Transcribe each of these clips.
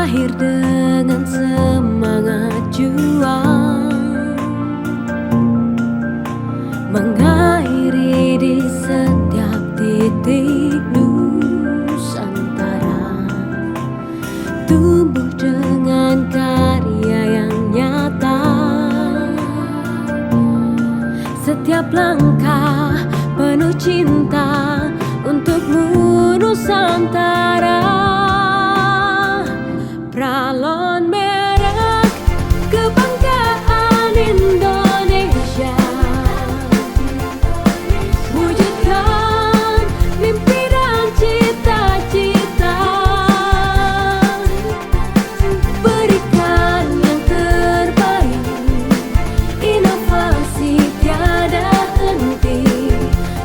lahir dengan semangat juang, mengairi di setiap titik Nusantara, tumbuh dengan karya yang nyata. Setiap langkah penuh cinta untukmu Nusantara. Pralon merek kebanggaan Indonesia, wujudkan mimpi dan cita-cita, berikan yang terbaik, inovasi tiada henti.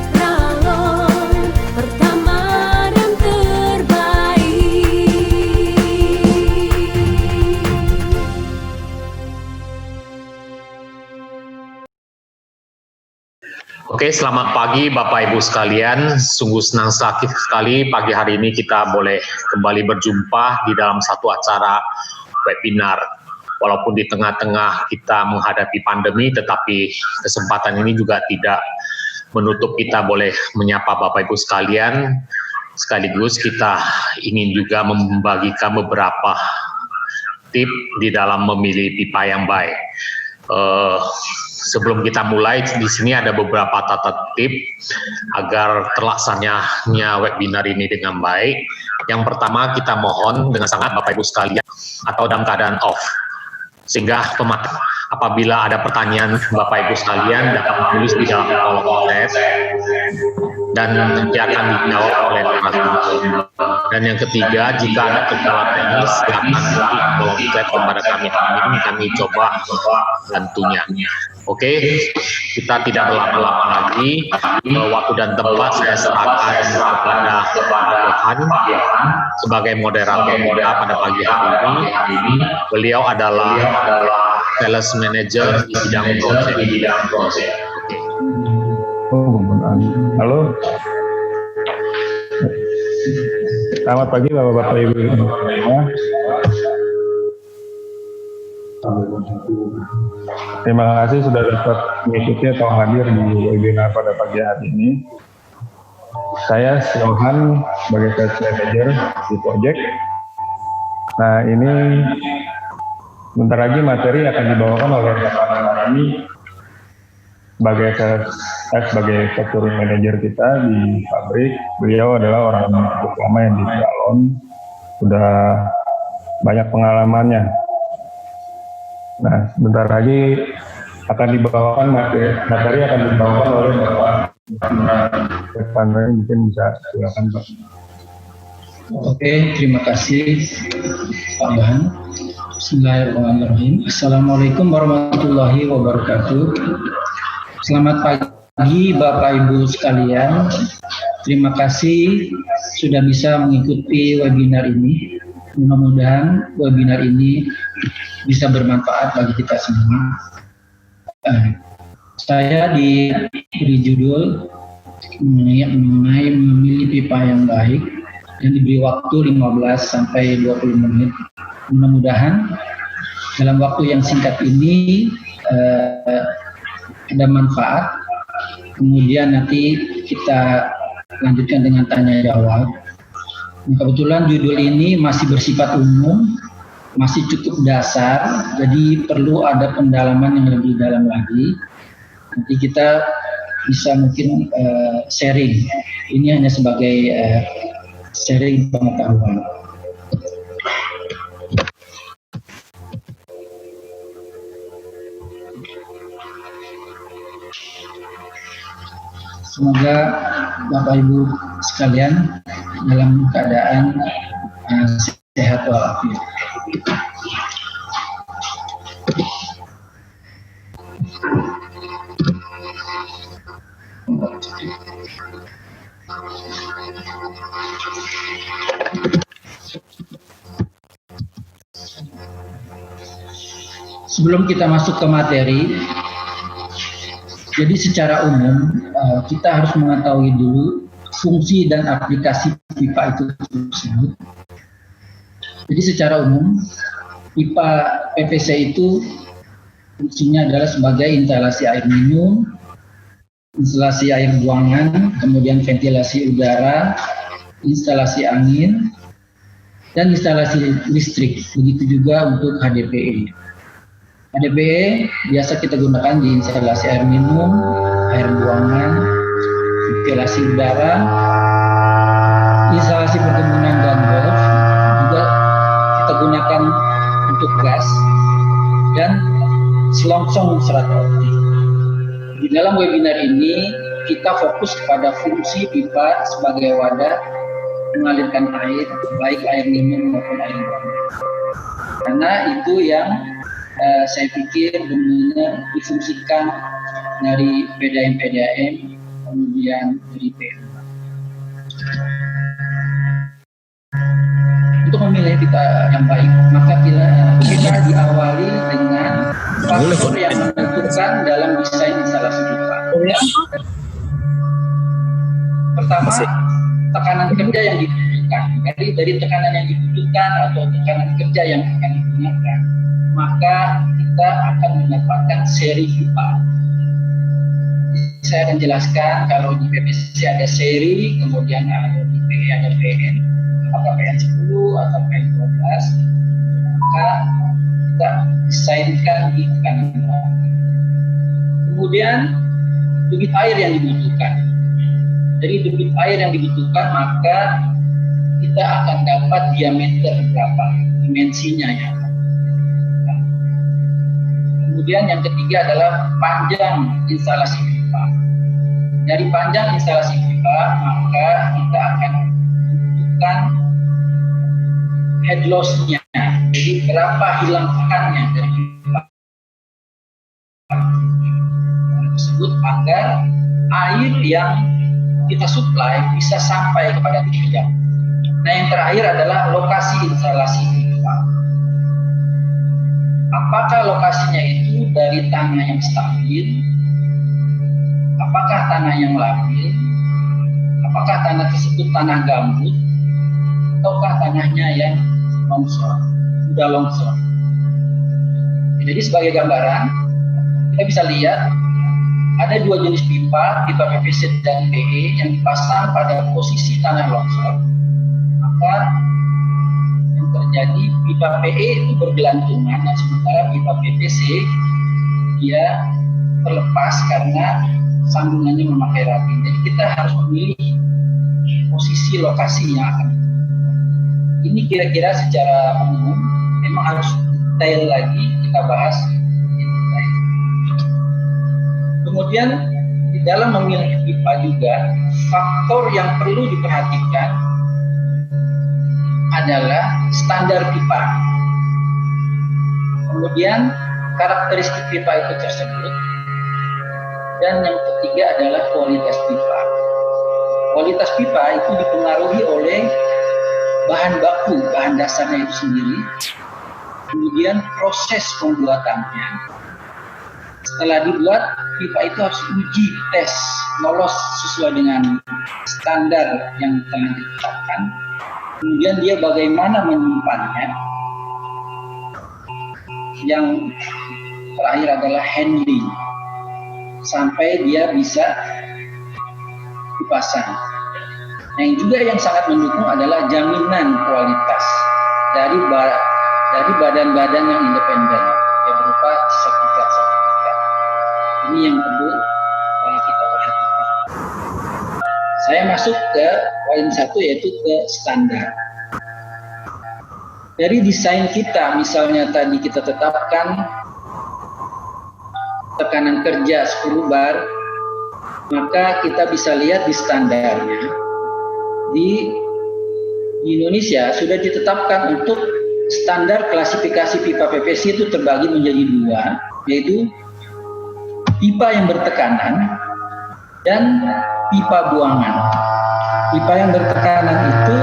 Pralon pertama dan terbaik. Oke, selamat pagi Bapak Ibu sekalian. Sungguh senang sekali pagi hari ini kita boleh kembali berjumpa di dalam satu acara webinar. Walaupun di tengah-tengah kita menghadapi pandemi, tetapi kesempatan ini juga tidak menutup kita boleh menyapa Bapak Ibu sekalian. Sekaligus kita ingin juga membagikan beberapa tip di dalam memilih pipa yang baik. Sebelum kita mulai, di sini ada beberapa tata tip agar terlaksananya webinar ini dengan baik. Yang pertama, kita mohon dengan sangat Bapak Ibu sekalian atau dalam keadaan off, sehingga apabila ada pertanyaan Bapak Ibu sekalian dapat menulis di dalam kolom chat dan nanti akan dijawab oleh narasumber. Dan yang ketiga, jika ada kendala teknis, silakan nanti kolom chat kepada kami coba bantunya. Oke, kita tidak berlama-lama lagi. Waktu dan tempat saya serahkan kepada Johan sebagai moderator kita pada pagi hari ini. Beliau adalah sales manager di bidang project. Halo. Selamat pagi Bapak-Bapak Ibu semua. Terima kasih sudah dapat mengikuti atau hadir di webinar pada pagi hari ini. Saya Johan sebagai sales manager di project. Nah, ini bentar lagi materi akan dibawakan oleh Bapak Nani sebagai factory manager kita di pabrik. Beliau adalah orang yang cukup lama yang di Pralon, sudah banyak pengalamannya. Nah, sebentar lagi akan dibawakan materi akan dibawakan oleh Bapak Nani. Mungkin bisa silakan Pak. Oke, terima kasih Pak Johan. Bismillahirrahmanirrahim. Assalamualaikum warahmatullahi wabarakatuh. Selamat pagi Bapak Ibu sekalian. Terima kasih sudah bisa mengikuti webinar ini. Mudah-mudahan webinar ini bisa bermanfaat bagi kita semua. Saya diberi judul mengenai memilih pipa yang baik dan diberi waktu 15 sampai 20 menit. Mudah-mudahan dalam waktu yang singkat ini ada manfaat. Kemudian nanti kita lanjutkan dengan tanya jawab. Nah, kebetulan judul ini masih bersifat umum, masih cukup dasar, jadi perlu ada pendalaman yang lebih dalam lagi. Nanti kita bisa mungkin sharing. Ini hanya sebagai sharing pengetahuan. Semoga Bapak Ibu sekalian dalam keadaan sehat walafiat. Sebelum kita masuk ke materi, jadi secara umum kita harus mengetahui dulu fungsi dan aplikasi pipa itu tersebut. Jadi secara umum pipa PVC itu fungsinya adalah sebagai instalasi air minum, instalasi air buangan, kemudian ventilasi udara, instalasi angin, dan instalasi listrik. Begitu juga untuk HDPE. HDPE biasa kita gunakan di instalasi air minum, air buangan, ventilasi udara, instalasi perkebunan dan golf, juga kita gunakan untuk gas, dan selongsong serat optik. Di dalam webinar ini kita fokus kepada fungsi pipa sebagai wadah mengalirkan air, baik air minum maupun air buangan. Karena itu yang saya pikir benar-benar difungsikan dari PDAM, kemudian dari PMK. Untuk memilih pipa yang baik, maka kita diawali dengan faktor yang menentukan dalam desain instalasi pipa. Pertama, tekanan kerja yang dibutuhkan. Jadi dari tekanan yang dibutuhkan atau tekanan kerja yang akan digunakan, maka kita akan mendapatkan seri pipa. Saya akan jelaskan kalau di PVC ada seri, kemudian di PE ada PN, apakah PN 10 atau PN 12, maka kita desainkan di tekanan. Kemudian debit air yang dibutuhkan. Dari debit air yang dibutuhkan, maka kita akan dapat diameter berapa, dimensinya ya. Kemudian yang ketiga adalah panjang instalasi pipa. Dari panjang instalasi pipa, maka kita akan membutuhkan head loss-nya. Jadi berapa hilang tekannya dari pipa tersebut agar air yang kita supply bisa sampai kepada titik jauh. Nah, yang terakhir adalah lokasi instalasi pipa. Apakah lokasinya itu dari tanah yang stabil? Apakah tanah yang labil? Apakah tanah tersebut tanah gambut? Ataukah tanahnya yang longsor, sudah longsor? Jadi sebagai gambaran, kita bisa lihat ada dua jenis pipa, pipa PVC dan PE yang dipasang pada posisi tanah longsor. Maka yang terjadi pipa PE itu bergelantungan, dan sementara pipa PVC dia terlepas karena sambungannya memakai rapi. Jadi kita harus memilih posisi lokasi yang akan. Ini kira-kira secara umum, memang harus detail lagi kita bahas. Kemudian di dalam memilih pipa juga faktor yang perlu diperhatikan adalah standar pipa. Kemudian karakteristik pipa itu tersebut, dan yang ketiga adalah kualitas pipa. Kualitas pipa itu dipengaruhi oleh bahan baku, bahan dasarnya itu sendiri, kemudian proses pembuatannya. Setelah dibuat, pipa itu harus uji, tes, lolos sesuai dengan standar yang telah ditetapkan. Kemudian dia bagaimana menyimpannya. Yang terakhir adalah handling, sampai dia bisa dipasang. Nah, yang juga yang sangat mendukung adalah jaminan kualitas dari badan-badan yang independen, yang berupa sertifikat. Ini yang perlu kita perhatikan. Saya masuk ke poin 1, yaitu ke standar. Dari desain kita, misalnya tadi kita tetapkan tekanan kerja 10 bar, maka kita bisa lihat di standarnya. Di Indonesia sudah ditetapkan untuk standar klasifikasi pipa PVC itu terbagi menjadi 2, yaitu pipa yang bertekanan dan pipa buangan. Pipa yang bertekanan itu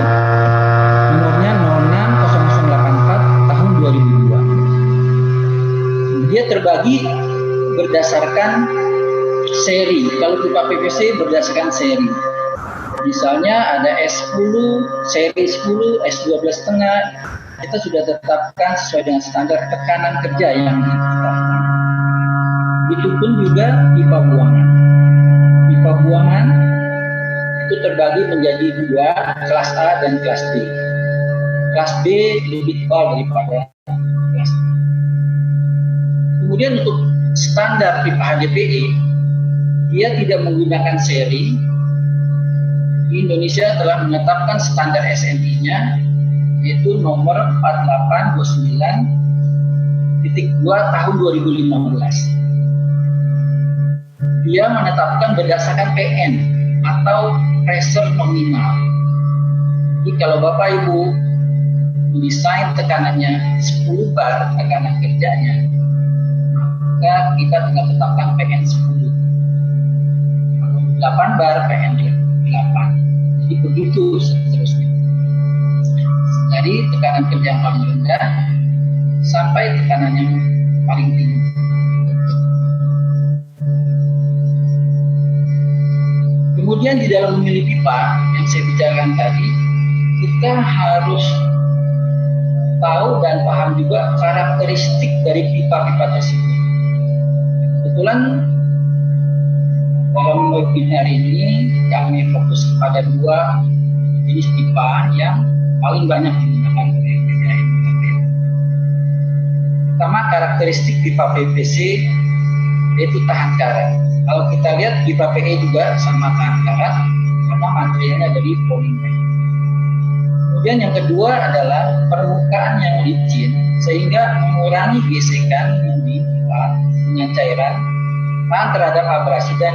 nomornya 060084 tahun 2002. Dia terbagi berdasarkan seri. Kalau pipa PVC berdasarkan seri. Misalnya ada S10, seri 10, S12,5, kita sudah tetapkan sesuai dengan standar tekanan kerja yang ditetapkan. Itu pun juga pipa buangan. Pipa buangan itu terbagi menjadi dua, kelas A dan kelas B. Kelas B lebih tebal daripada kelas A. Kemudian untuk standar pipa HDPE, dia tidak menggunakan seri. Indonesia telah menetapkan standar SNI-nya, yaitu nomor 4829/2 tahun 2015. Dia menetapkan berdasarkan PN atau pressure nominal. Jadi kalau Bapak Ibu mendesain tekanannya 10 bar tekanan kerjanya, maka kita tinggal tetapkan PN 10. Kalau 8 bar PN 8. Jadi begitu seterusnya. Dari tekanan kerja yang paling rendah sampai tekanan yang paling tinggi. Kemudian di dalam memilih pipa yang saya bicarakan tadi, kita harus tahu dan paham juga karakteristik dari pipa-pipa tersebut. Kebetulan dalam webinar ini kami fokus pada dua jenis pipa yang paling banyak digunakan oleh PDAM. Pertama, karakteristik pipa PVC yaitu tahan karat. Kalau kita lihat pipa PE juga sama tahan karat karena materialnya dari polimer. Kemudian yang kedua adalah permukaan yang licin sehingga mengurangi gesekan di pipa dengan cairan tahan terhadap abrasi dan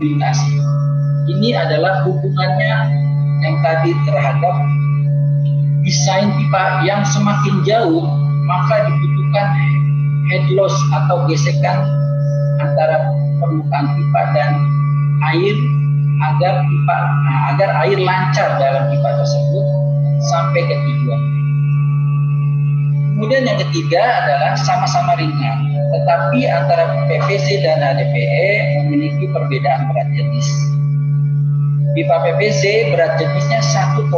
iritasi. Ini adalah hubungannya yang tadi terhadap desain pipa yang semakin jauh, maka dibutuhkan head loss atau gesekan antara permukaan pipa dan air agar air lancar dalam pipa tersebut sampai ke tujuan. Kemudian yang ketiga adalah sama-sama ringan, tetapi antara PVC dan HDPE memiliki perbedaan berat jenis. Pipa PVC berat jenisnya 1,43.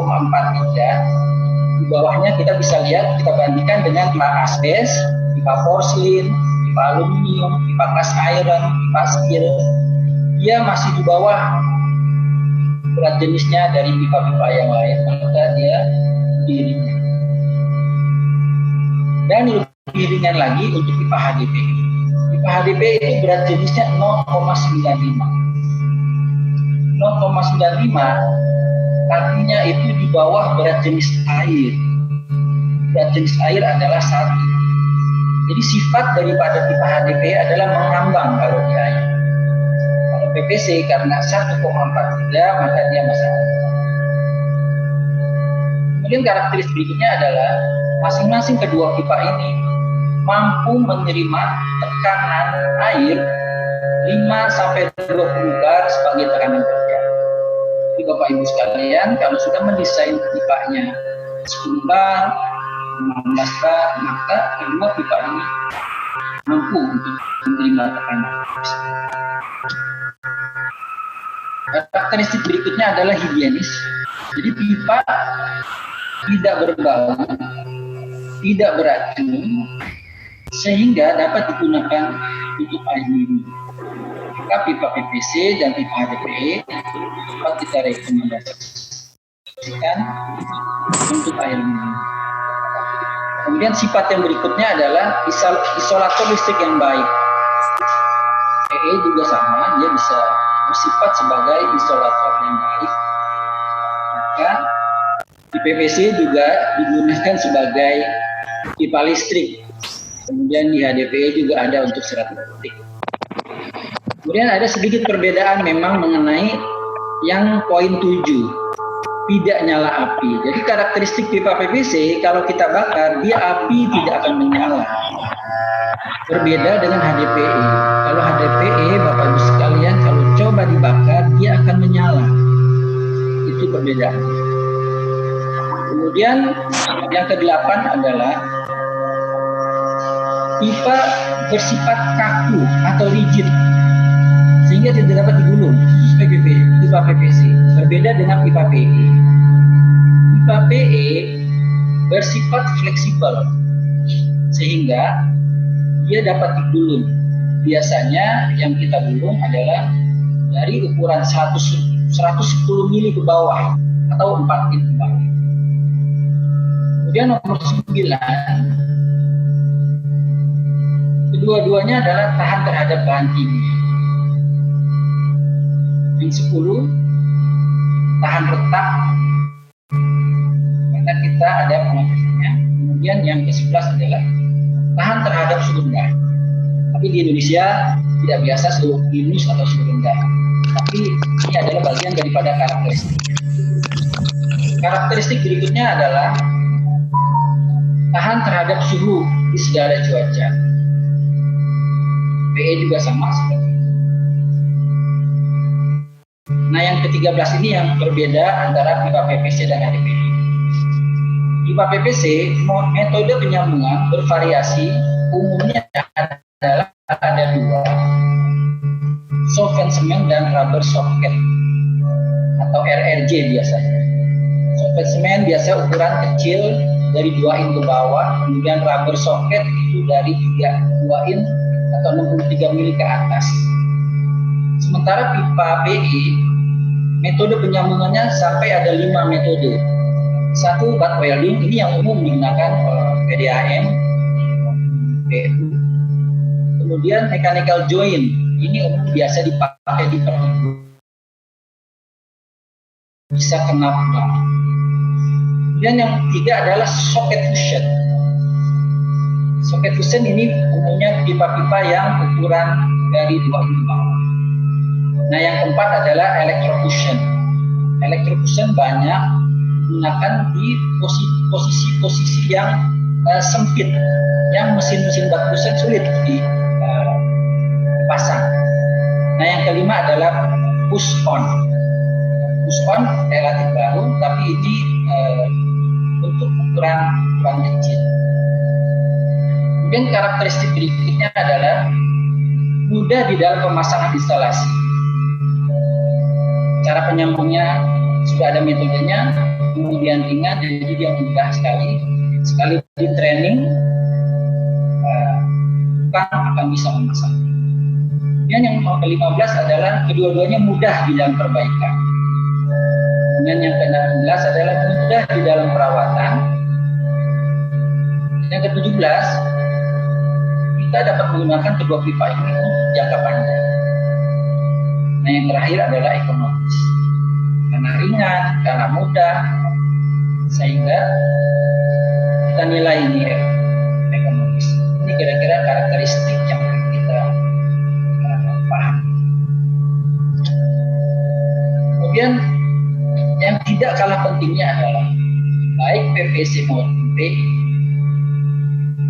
Di bawahnya kita bisa lihat, kita bandingkan dengan pipa asbes, pipa porselin, pipa aluminium, pipa cast iron, pipa steel. Dia masih di bawah berat jenisnya dari pipa-pipa yang lain, maka dia lebih ringan. Dan lebih ringan lagi untuk pipa HDPE. Pipa HDPE itu berat jenisnya 0,95. 0,95 artinya itu di bawah berat jenis air. Berat jenis air adalah 1. Jadi sifat daripada pipa HDPE adalah mengambang kalau di air. Kalau PVC karena 1,43 maka dia masih. Kemudian karakteristik berikutnya adalah masing-masing kedua pipa ini mampu menerima tekanan air 5-20 bar sebagai tekanan kerja. Jadi Bapak Ibu sekalian, kalau sudah mendesain pipanya 10 bar, 15 bar, maka kedua pipa ini mampu untuk menerima tekanan. Karakteristik berikutnya adalah higienis. Jadi pipa tidak berbau, tidak beracun, sehingga dapat digunakan untuk air minum. Maka pipa PVC dan pipa HDPE dapat kita rekomendasikan untuk air minum. Kemudian sifat yang berikutnya adalah isolator listrik yang baik. PE juga sama, dia bisa bersifat sebagai isolator yang baik. Maka di PVC juga digunakan sebagai pipa listrik. Kemudian di HDPE juga ada untuk serat optik. Kemudian ada sedikit perbedaan memang mengenai yang poin 7, tidak nyala api. Jadi karakteristik pipa PVC kalau kita bakar, dia api tidak akan menyala. Berbeda dengan HDPE. Kalau HDPE, Bapak Ibu sekalian, kalau coba dibakar, dia akan menyala. Itu perbedaannya. Kemudian yang ke-8 adalah pipa bersifat kaku atau rigid sehingga tidak dapat digulung seperti pipa PVC. Berbeda dengan pipa PE. Pipa PE bersifat fleksibel sehingga dia dapat digulung. Biasanya yang kita gulung adalah dari ukuran 110 mili ke bawah atau 4 in ke bawah. Kemudian nomor 9, kedua-duanya adalah tahan terhadap bahan kimia. Yang 10, tahan retak karena kita ada pengawasannya. Kemudian yang ke-11 adalah tahan terhadap suhu rendah. Tapi di Indonesia tidak biasa suhu minus atau suhu rendah. Tapi ini adalah bagian daripada karakteristik. Karakteristik berikutnya adalah tahan terhadap suhu di segala cuaca. PE juga sama seperti itu. Nah, yang ke-13 ini yang berbeda antara pipa PVC dan HDPE. Pipa PVC, metode penyambungan bervariasi, umumnya adalah ada 2, solvent semen dan rubber socket atau RRJ biasanya. Solvent semen biasa ukuran kecil dari 2 in ke bawah, kemudian rubber socket itu dari 2 in atau 63 mili ke atas. Sementara pipa PE, metode penyambungannya sampai ada 5 metode. 1, butt welding, ini yang umum digunakan PDAM, PU. Kemudian mechanical joint, ini umum biasa dipakai di perkebunan. Bisa kena plug. Kemudian yang ketiga adalah socket fusion. Socket fusion ini umumnya pipa-pipa yang ukuran dari 2 in ke bawah. Nah, yang keempat adalah electrofusion. Electrofusion banyak digunakan di posisi-posisi yang sempit, yang mesin-mesin bak fusion sulit dipasang. Nah, yang kelima adalah push on. Push on relatif baru, tapi ini untuk ukuran kecil. Kemudian karakteristik berikutnya adalah mudah di dalam pemasangan instalasi. Cara penyambungnya sudah ada metodenya, kemudian ringan, jadi dia mudah sekali di training bukan akan bisa memasang. Kemudian yang ke-15 adalah kedua-duanya mudah di dalam perbaikan. Kemudian yang ke-16 adalah mudah di dalam perawatan. Yang ke-17, kita dapat menggunakan kedua pipa ini untuk jangka panjang. Nah, yang terakhir adalah ekonomis. Karena ringan, karena mudah, sehingga kita nilai ini ekonomis. Ini kira-kira karakteristik yang kita paham. Kemudian yang tidak kalah pentingnya adalah baik PVC maupun PE,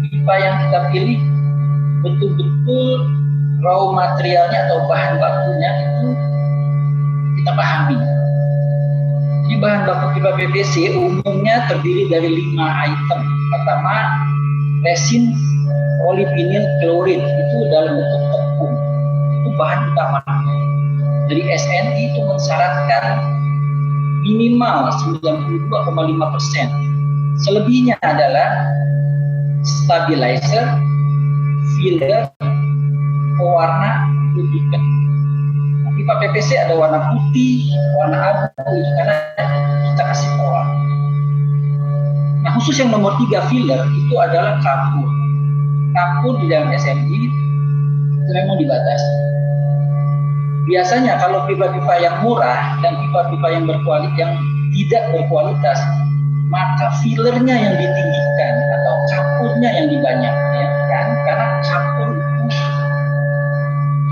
pipa yang kita pilih betul-betul raw materialnya atau bahan bakunya itu kita pahami. Jadi bahan baku pipa PVC umumnya terdiri dari 5 item. Pertama, resin polyvinyl chloride itu dalam bentuk tepung. Itu bahan utama. Dari SNI itu mensyaratkan minimal 92,5%. Selebihnya adalah stabilizer, filler, pewarna, lubrikan. Pipa PVC ada warna putih, warna abu, itu karena kita kasih pewarna. Nah, khusus yang nomor 3 filler itu adalah kapur. Kapur di dalam SMI itu memang dibatasi. Biasanya kalau pipa-pipa yang murah dan pipa-pipa yang yang tidak berkualitas, maka fillernya yang ditinggikan atau kapurnya yang dibanyak, kan? Karena kapur itu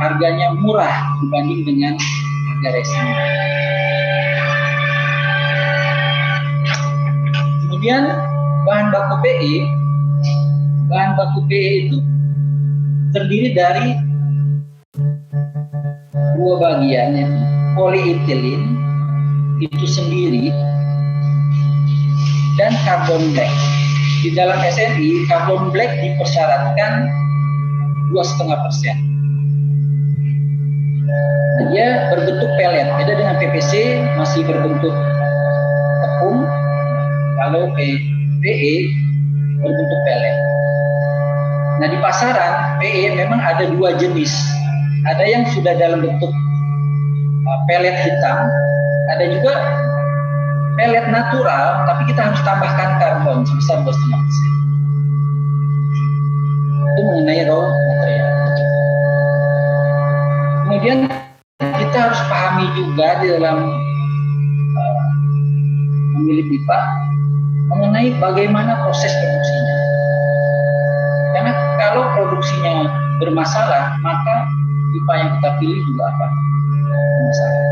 harganya murah dibanding dengan harga resin. Kemudian bahan baku PE itu terdiri dari 2 bagian, yaitu polyethylene itu sendiri dan carbon black. Di dalam SNI, carbon black dipersyaratkan 2,5%. Dia berbentuk pelet, beda dengan PVC masih berbentuk tepung. Kalau PE berbentuk pelet. Nah, di pasaran PE memang ada dua jenis. Ada yang sudah dalam bentuk pelet hitam, ada juga pelet natural, tapi kita harus tambahkan karbon sebesar 2,5%. Itu mengenai raw material. Kemudian kita harus pahami juga di dalam memilih pipa mengenai bagaimana proses produksinya. Karena kalau produksinya bermasalah, maka pipa yang kita pilih juga akan bermasalah.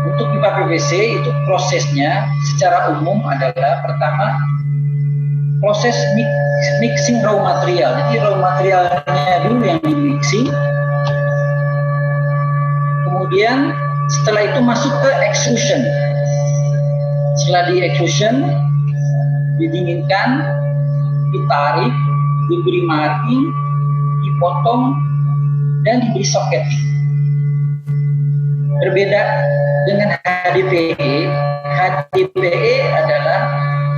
Untuk pipa PVC itu prosesnya secara umum adalah pertama proses mixing raw material. Jadi raw materialnya dulu yang di mixing. Kemudian setelah itu masuk ke extrusion. Setelah di extrusion, didinginkan, ditarik, diberi marking, dipotong, dan diberi soket. Berbeda dengan HDPE. HDPE adalah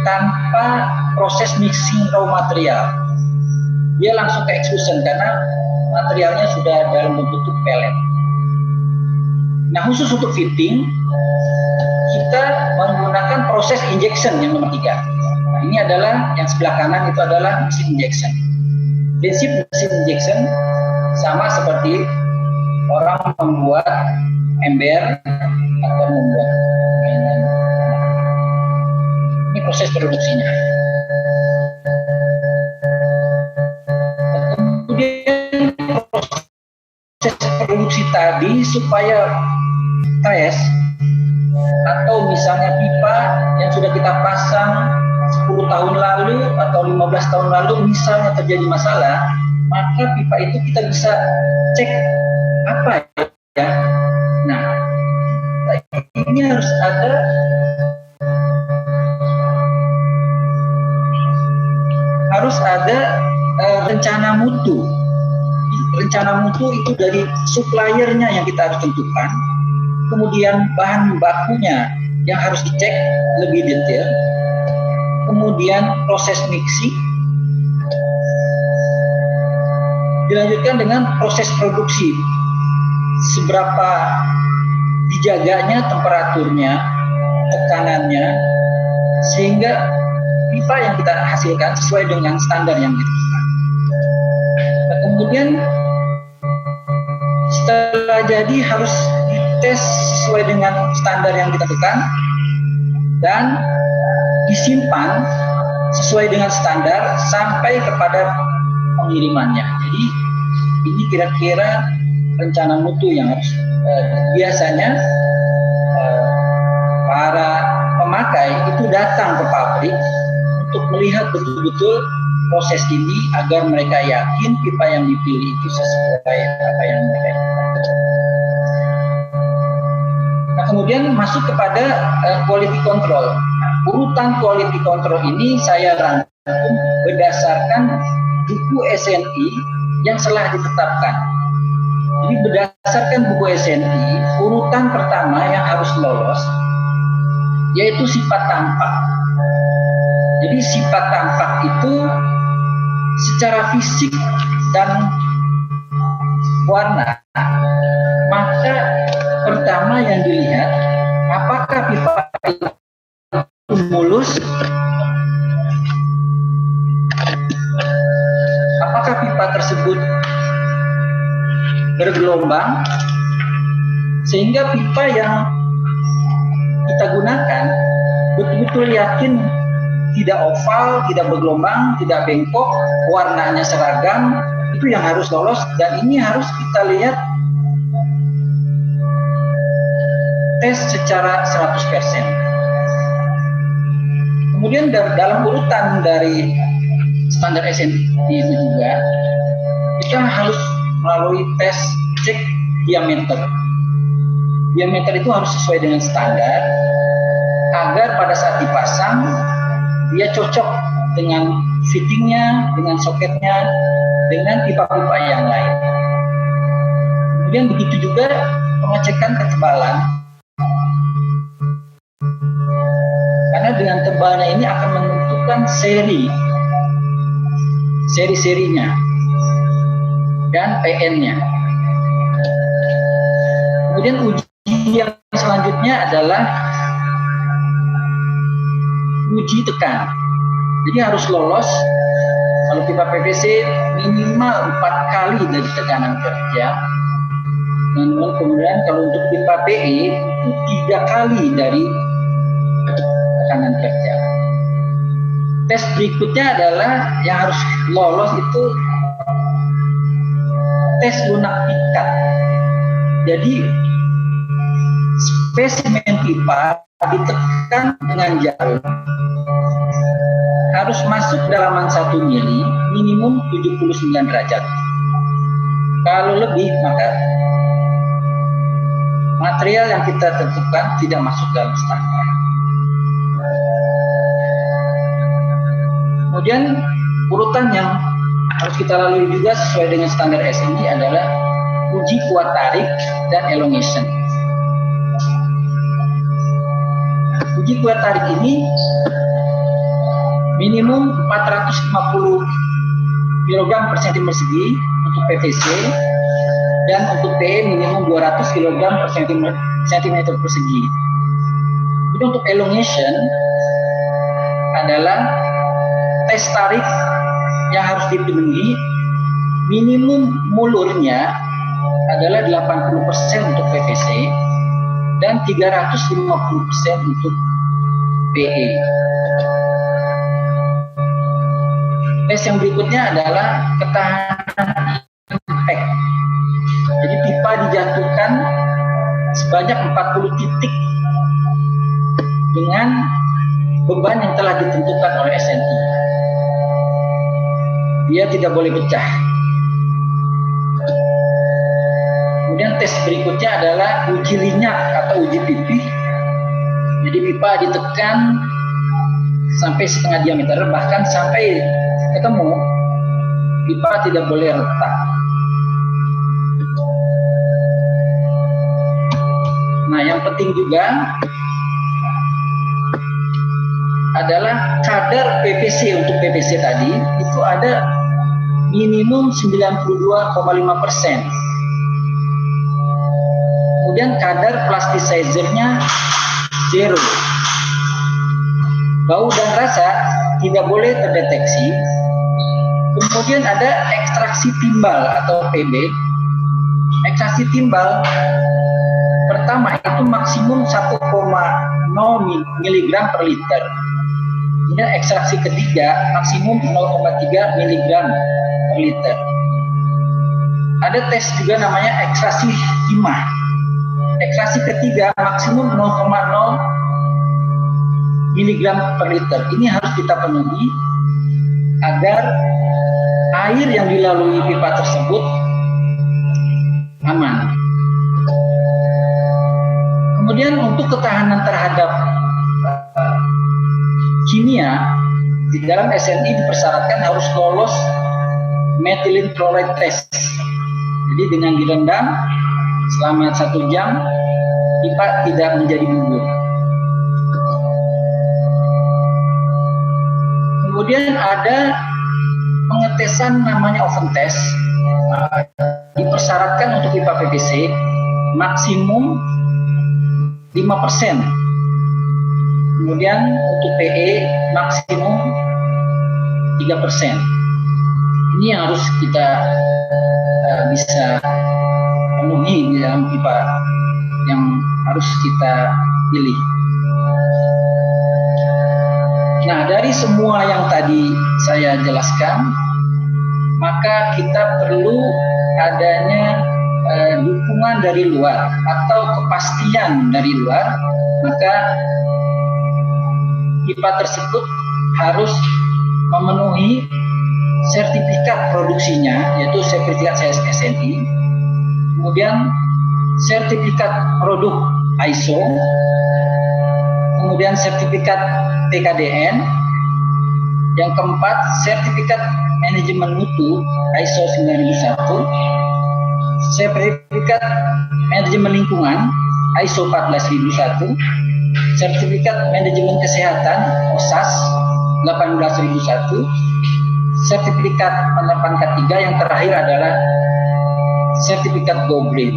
tanpa proses mixing raw material. Dia langsung ke extrusion karena materialnya sudah dalam bentuk pellet. Nah, khusus untuk fitting, kita menggunakan proses injection yang nomor 3. Nah, ini adalah yang sebelah kanan itu adalah mesin injection. Prinsip mesin injection sama seperti orang membuat ember atau membuat mainan. Ini proses produksinya. Kemudian proses produksi tadi supaya tes atau misalnya pipa yang sudah kita pasang 10 tahun lalu atau 15 tahun lalu misalnya terjadi masalah, maka pipa itu kita bisa cek apa ya. Nah, ini harus ada rencana mutu. Rencana mutu itu dari suppliernya yang kita harus tentukan. Kemudian bahan bakunya yang harus dicek lebih detail. Kemudian proses mixing. Dilanjutkan dengan proses produksi. Seberapa dijaganya temperaturnya, tekanannya, sehingga pipa yang kita hasilkan sesuai dengan standar yang ditentukan. Nah, kemudian setelah jadi harus dites sesuai dengan standar yang ditentukan dan disimpan sesuai dengan standar sampai kepada pengirimannya. Jadi ini kira-kira rencana mutu yang harus biasanya para pemakai itu datang ke pabrik untuk melihat betul-betul proses ini agar mereka yakin pipa yang dipilih itu sesuai apa yang mereka inginkan. Nah, kemudian masuk kepada quality control. Urutan quality control ini saya rangkum berdasarkan buku SNI yang telah ditetapkan. Jadi berdasarkan buku SNI, urutan pertama yang harus lolos yaitu sifat tampak. Jadi sifat tampak itu secara fisik dan warna. Maka pertama yang dilihat apakah pipa itu mulus, apakah pipa tersebut bergelombang, sehingga pipa yang kita gunakan betul-betul yakin tidak oval, tidak bergelombang, tidak bengkok, warnanya seragam, itu yang harus lolos. Dan ini harus kita lihat tes secara 100%. Kemudian dalam urutan dari standar SNI itu juga kita harus melalui tes cek diameter. Diameter itu harus sesuai dengan standar agar pada saat dipasang dia cocok dengan fittingnya, dengan soketnya, dengan pipa-pipa yang lain. Kemudian begitu juga pengecekan ketebalan, karena dengan tebalnya ini akan menentukan menentukan seri-serinya dan PN-nya. Kemudian uji yang selanjutnya adalah uji tekan. Jadi harus lolos kalau pipa PVC minimal 4 kali dari tekanan kerja. Kemudian kalau untuk pipa PE itu 3 kali dari tekanan kerja. Tes berikutnya adalah yang harus lolos itu tes lunak pikat. Jadi spesimen pipa ditekan dengan jarum harus masuk dalaman 1 mili minimum 79 derajat. Kalau lebih maka material yang kita tentukan tidak masuk dalam standar. Kemudian urutan yang harus kita lalui juga sesuai dengan standar SNI adalah uji kuat tarik dan elongation. Uji kuat tarik ini minimum 450 kg per cm persegi untuk PVC dan untuk PE minimum 200 kg per cm persegi. Jadi untuk elongation adalah tes tarik yang harus dipenuhi, minimum mulurnya adalah 80% untuk PVC dan 350% untuk PE. Tes yang berikutnya adalah ketahanan impact. Jadi pipa dijatuhkan sebanyak 40 titik dengan beban yang telah ditentukan oleh SNI. Dia tidak boleh pecah. Kemudian tes berikutnya adalah uji linyak atau uji pipih. Jadi pipa ditekan sampai setengah diameter, bahkan sampai ketemu, pipa tidak boleh retak. Nah, yang penting juga adalah kadar PVC untuk PVC tadi itu ada minimum 92,5%. Kemudian kadar plasticizernya 0. Bau dan rasa tidak boleh terdeteksi. Kemudian ada ekstraksi timbal atau PB. Ekstraksi timbal pertama itu maksimum 1,0 mg per liter. Kemudian ekstraksi ketiga maksimum 0,3 mg per liter. Ada tes juga namanya ekstraksi timah. Ekstraksi ketiga maksimum 0,0 mg per liter. Ini harus kita penuhi agar air yang dilalui pipa tersebut aman. Kemudian untuk ketahanan terhadap kimia di dalam SNI dipersyaratkan harus lolos methylene chloride test. Jadi dengan direndam selama 1 jam pipa tidak menjadi bubur. Kemudian ada pengetesan namanya oven test. Dipersyaratkan untuk pipa PVC maksimum 5%. Kemudian untuk PE maksimum 3%. Ini yang harus kita bisa penuhi di dalam pipa yang harus kita pilih. Nah, dari semua yang tadi saya jelaskan, maka kita perlu adanya dukungan dari luar atau kepastian dari luar. Maka pipa tersebut harus memenuhi sertifikat produksinya, yaitu sertifikat SNI, kemudian sertifikat produk ISO, kemudian sertifikat TKDN, yang keempat sertifikat manajemen mutu ISO 9001, sertifikat manajemen lingkungan ISO 14001, sertifikat manajemen kesehatan OSAS, 18001, sertifikat penerapan K3 yang terakhir adalah sertifikat Go Green.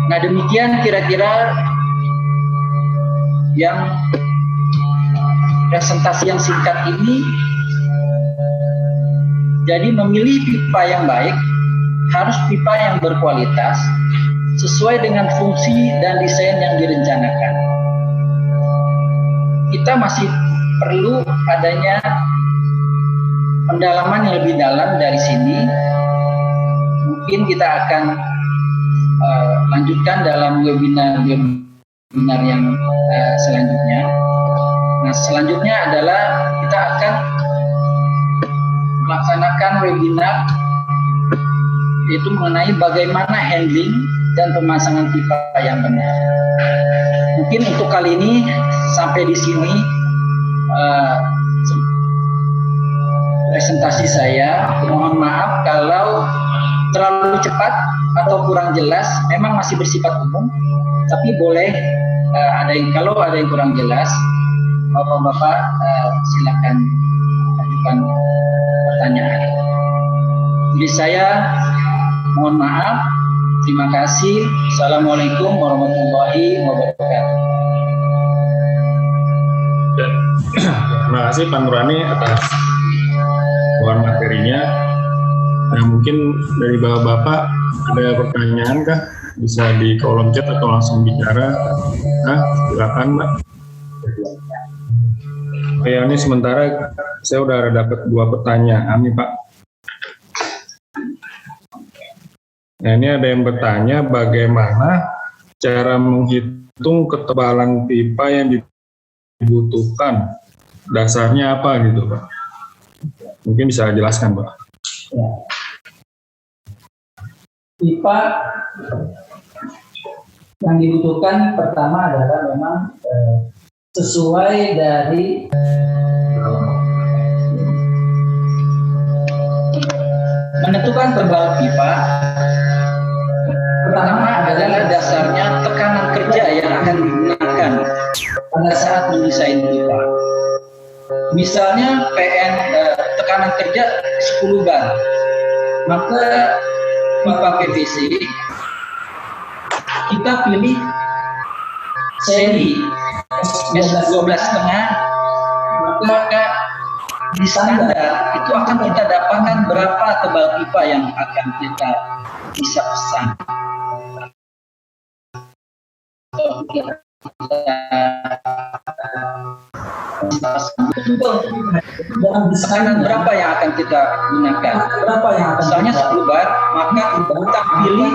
Nah, demikian kira-kira yang presentasi yang singkat ini. Jadi memilih pipa yang baik harus pipa yang berkualitas sesuai dengan fungsi dan desain yang direncanakan. Kita masih perlu adanya pendalaman yang lebih dalam dari sini. Mungkin kita akan lanjutkan dalam webinar yang selanjutnya. Nah, selanjutnya adalah kita akan melaksanakan webinar yaitu mengenai bagaimana handling dan pemasangan pipa yang benar. Mungkin untuk kali ini sampai di sini presentasi saya. Mohon maaf kalau terlalu cepat atau kurang jelas. Memang masih bersifat umum, tapi boleh kalau ada yang kurang jelas, Bapak-bapak silakan ajukan pertanyaan. Jadi saya mohon maaf. Terima kasih. Assalamualaikum warahmatullahi wabarakatuh. Terima kasih Pak Nurani atas materinya. Nah, mungkin dari bapak-bapak ada pertanyaan kah? Bisa di kolom chat atau langsung bicara. Nah, silakan Mbak. Ya, ini sementara saya udah dapat 2 pertanyaan nih Pak. Nah, ini ada yang bertanya bagaimana cara menghitung ketebalan pipa yang dibutuhkan, dasarnya apa gitu Pak? Mungkin bisa jelaskan Pak. Ya. Pipa yang dibutuhkan pertama adalah memang sesuai dari menentukan tebal pipa. Pertama adalah dasarnya tekanan kerja yang akan digunakan pada saat mendesain pipa. Misalnya tekanan kerja 10 bar, maka pipa PVC kita pilih seri 12,5, maka di standar itu akan kita dapatkan berapa tebal pipa yang akan kita bisa pesan. Tekanan berapa yang akan kita gunakan? Misalnya 10 bar, maka kita pilih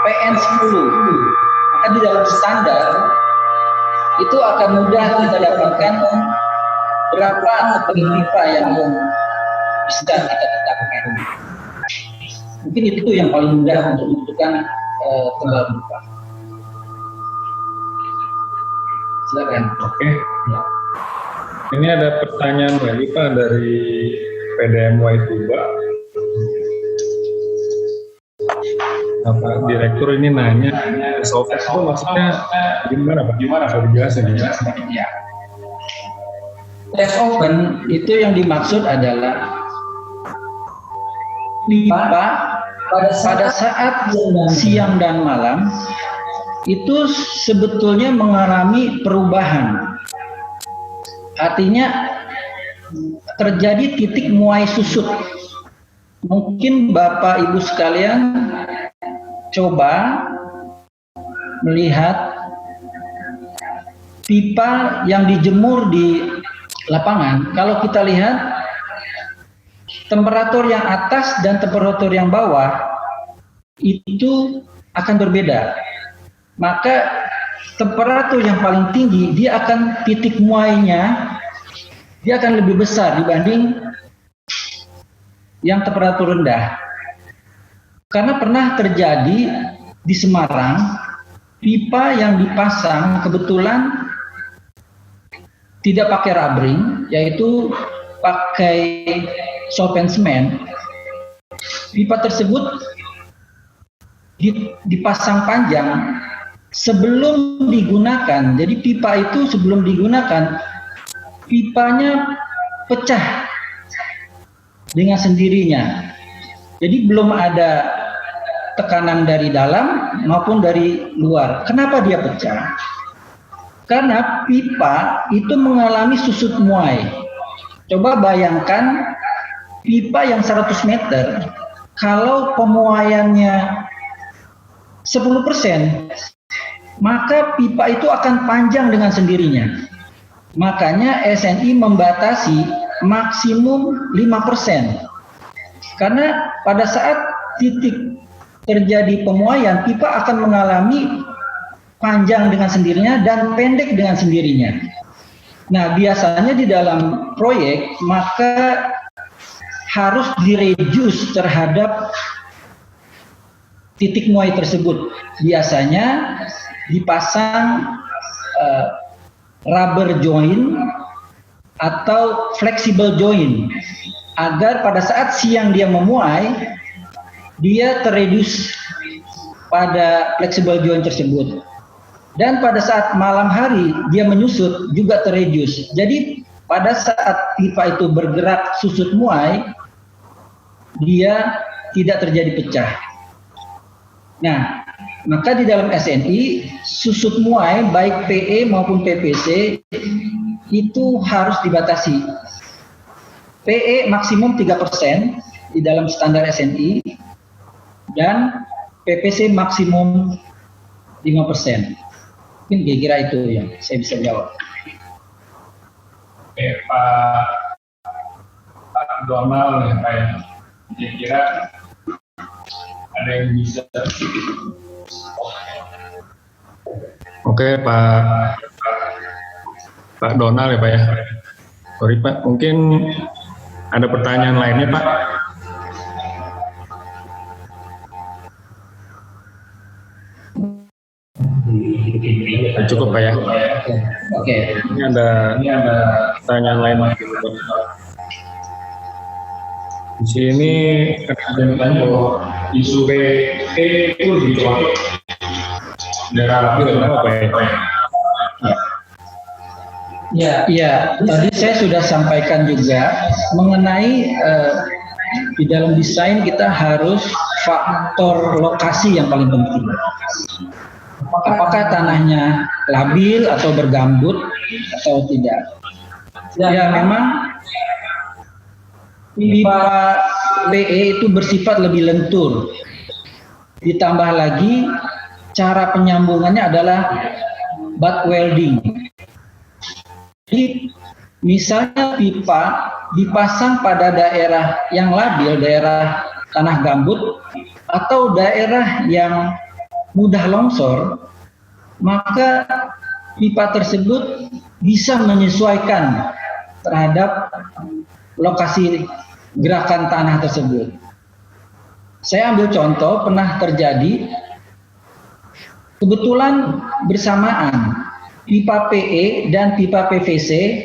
PN10. Maka di dalam standar itu akan mudah kita dapatkan berapa tebal pipa yang bisa kita tetapkan. Mungkin itu yang paling mudah untuk menentukan tebal pipa. Silakan. Oke. Ya. Ini ada pertanyaan lagi Pak dari PDMY Tuba. Pak Direktur ini nanya, software itu maksudnya gimana Pak? Gimana Pak dijelasin? Ya. Test open itu yang dimaksud adalah pipa pada saat siang dan malam itu sebetulnya mengalami perubahan. Artinya terjadi titik muai susut. Mungkin Bapak Ibu sekalian coba melihat pipa yang dijemur di lapangan. Kalau kita lihat temperatur yang atas dan temperatur yang bawah itu akan berbeda. Maka temperatur yang paling tinggi dia akan titik muainya dia akan lebih besar dibanding yang temperatur rendah. Karena pernah terjadi di Semarang, pipa yang dipasang kebetulan tidak pakai rabring, yaitu pakai solvent semen. Pipa tersebut dipasang panjang sebelum digunakan, jadi pipa itu sebelum digunakan, pipanya pecah dengan sendirinya. Jadi belum ada tekanan dari dalam maupun dari luar. Kenapa dia pecah? Karena pipa itu mengalami susut muai. Coba bayangkan pipa yang 100 meter, kalau pemuaiannya 10%, maka pipa itu akan panjang dengan sendirinya. Makanya SNI membatasi maksimum 5%. Karena pada saat titik terjadi pemuaian, pipa akan mengalami panjang dengan sendirinya dan pendek dengan sendirinya. Nah, biasanya di dalam proyek maka harus direduce terhadap titik muai tersebut. Biasanya dipasang rubber joint atau flexible joint agar pada saat siang dia memuai, dia terreduce pada flexible joint tersebut. Dan pada saat malam hari dia menyusut juga terreduce. Jadi pada saat pipa itu bergerak susut muai, dia tidak terjadi pecah. Nah, maka di dalam SNI susut muai baik PE maupun PVC itu harus dibatasi. PE maksimum 3% di dalam standar SNI dan PVC maksimum 5%. Mungkin kira-kira itu yang saya bisa jawab. Oke, Pak Donald ya Pak ya. Kira-kira ada yang bisa. Oke, Pak Donald ya Pak ya. Sorry Pak, mungkin ada pertanyaan lainnya Pak? Cukup Pak ya. Oke. Ini ada pertanyaan lain lagi. Di sini ada bahwa isu PE itu dicoba daerah labil apa ya? Ya, tadi saya sudah sampaikan juga mengenai di dalam desain kita harus faktor lokasi yang paling penting. Apakah tanahnya labil atau bergambut atau tidak? Ya, memang pipa PE itu bersifat lebih lentur. Ditambah lagi cara penyambungannya adalah butt welding. Jadi misalnya pipa dipasang pada daerah yang labil, daerah tanah gambut atau daerah yang mudah longsor, maka pipa tersebut bisa menyesuaikan terhadap lokasi gerakan tanah tersebut. Saya ambil contoh, pernah terjadi kebetulan bersamaan pipa PE dan pipa PVC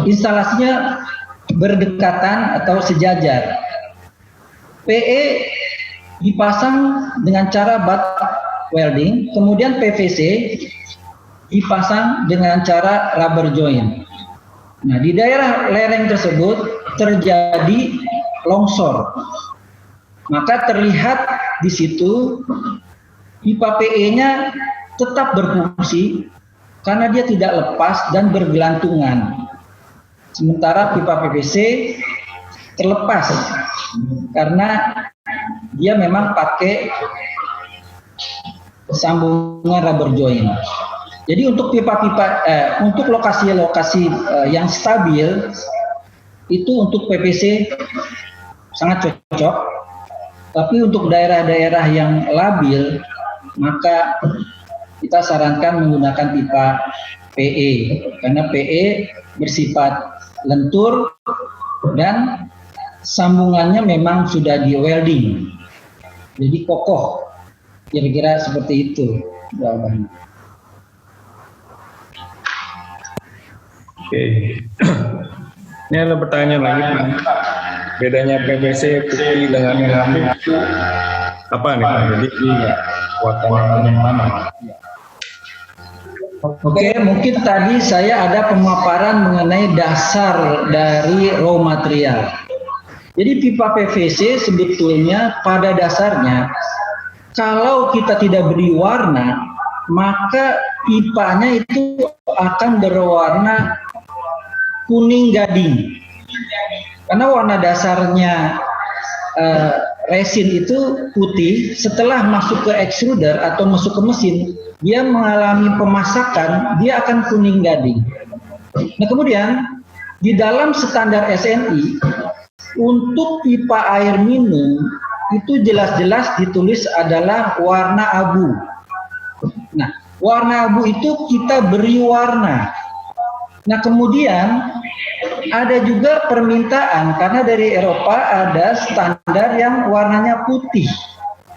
instalasinya berdekatan atau sejajar. PE dipasang dengan cara butt welding, kemudian PVC dipasang dengan cara rubber joint. Nah, di daerah lereng tersebut terjadi longsor. Maka terlihat di situ pipa PE-nya tetap berfungsi karena dia tidak lepas dan bergelantungan. Sementara pipa PVC terlepas karena dia memang pakai sambungan rubber joint. Jadi untuk untuk lokasi-lokasi yang stabil itu untuk PVC sangat cocok. Tapi untuk daerah-daerah yang labil maka kita sarankan menggunakan pipa PE karena PE bersifat lentur dan sambungannya memang sudah di welding, jadi kokoh. Kira-kira seperti itu jawabannya. Oke. Ini ada pertanyaan lagi Pak. Bedanya PVC putih dengan yang apa nih Pak? Jadi kekuatan yang mana? Oke, mungkin tadi saya ada pemaparan mengenai dasar dari raw material. Jadi pipa PVC sebetulnya pada dasarnya kalau kita tidak beri warna, maka pipanya itu akan berwarna kuning gading. Karena warna dasarnya resin itu putih, setelah masuk ke extruder atau masuk ke mesin, dia mengalami pemasakan, dia akan kuning gading. Nah kemudian di dalam standar SNI untuk pipa air minum itu jelas-jelas ditulis adalah warna abu. Nah warna abu itu kita beri warna. Nah kemudian ada juga permintaan karena dari Eropa ada standar yang warnanya putih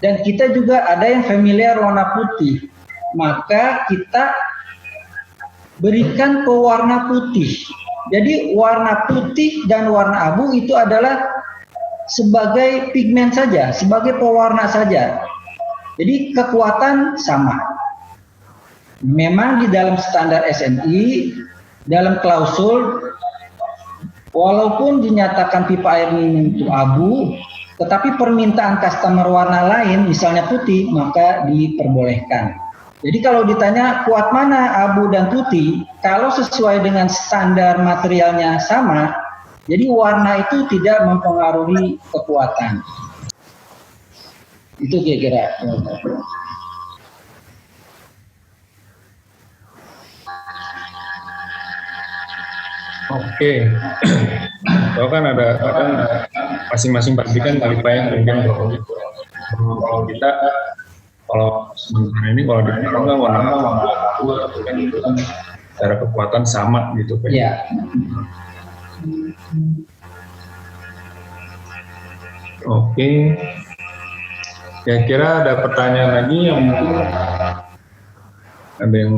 dan kita juga ada yang familiar warna putih. Maka kita berikan pewarna putih. Jadi warna putih dan warna abu itu adalah sebagai pigmen saja, sebagai pewarna saja. Jadi kekuatan sama. Memang di dalam standar SNI, dalam klausul, walaupun dinyatakan pipa air minum itu abu, tetapi permintaan customer warna lain, misalnya putih, maka diperbolehkan. Jadi kalau ditanya kuat mana abu dan putih, kalau sesuai dengan standar materialnya sama, jadi warna itu tidak mempengaruhi kekuatan. Itu kira-kira. Oke, kalau kan ada masing-masing pabrikan paling mungkin kalau kita sementara ini kalau di Jepang kan warna abu kan itu kan secara kekuatan sama gitu kan. Iya. Oke, kira-kira ada pertanyaan lagi yang mungkin ada yang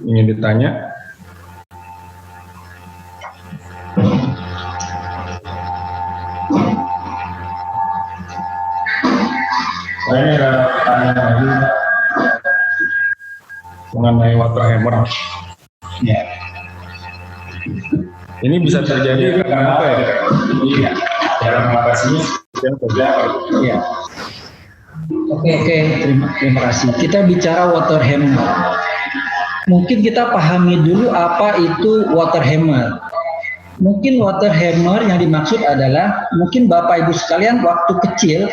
ingin ditanya? Saya ada pertanyaan lagi mengenai water hammer. Ya. Ini bisa terjadi karena apa ya? Iya. Cara mengatasinya dan kerja. Iya. Oke, terima kasih. Kita bicara water hammer. Mungkin kita pahami dulu apa itu water hammer. Mungkin water hammer yang dimaksud adalah mungkin Bapak Ibu sekalian waktu kecil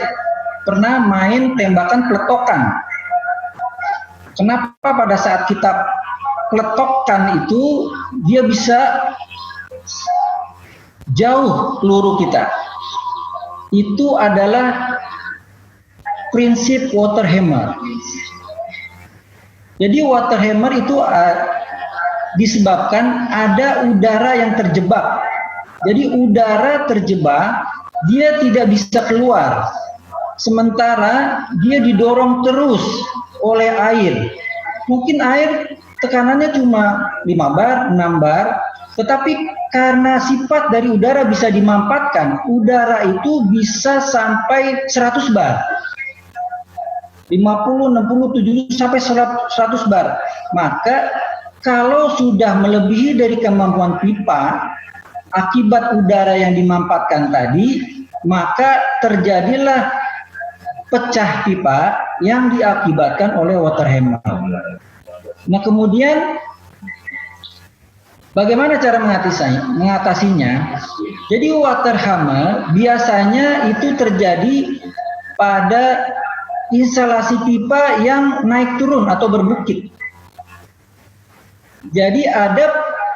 pernah main tembakan peletokan. Kenapa pada saat kita peletokkan itu dia bisa jauh peluru kita? Itu adalah prinsip water hammer. Jadi water hammer itu disebabkan ada udara yang terjebak. Jadi udara terjebak, dia tidak bisa keluar. Sementara dia didorong terus oleh air. Mungkin air tekanannya cuma 5 bar, 6 bar, tetapi karena sifat dari udara bisa dimanfaatkan, udara itu bisa sampai 100 bar. 50, 60, 70 sampai 100 bar. Maka kalau sudah melebihi dari kemampuan pipa akibat udara yang dimanfaatkan tadi, maka terjadilah pecah pipa yang diakibatkan oleh water hammer. Nah kemudian bagaimana cara mengatasinya? Jadi water hammer biasanya itu terjadi pada instalasi pipa yang naik turun atau berbukit. Jadi ada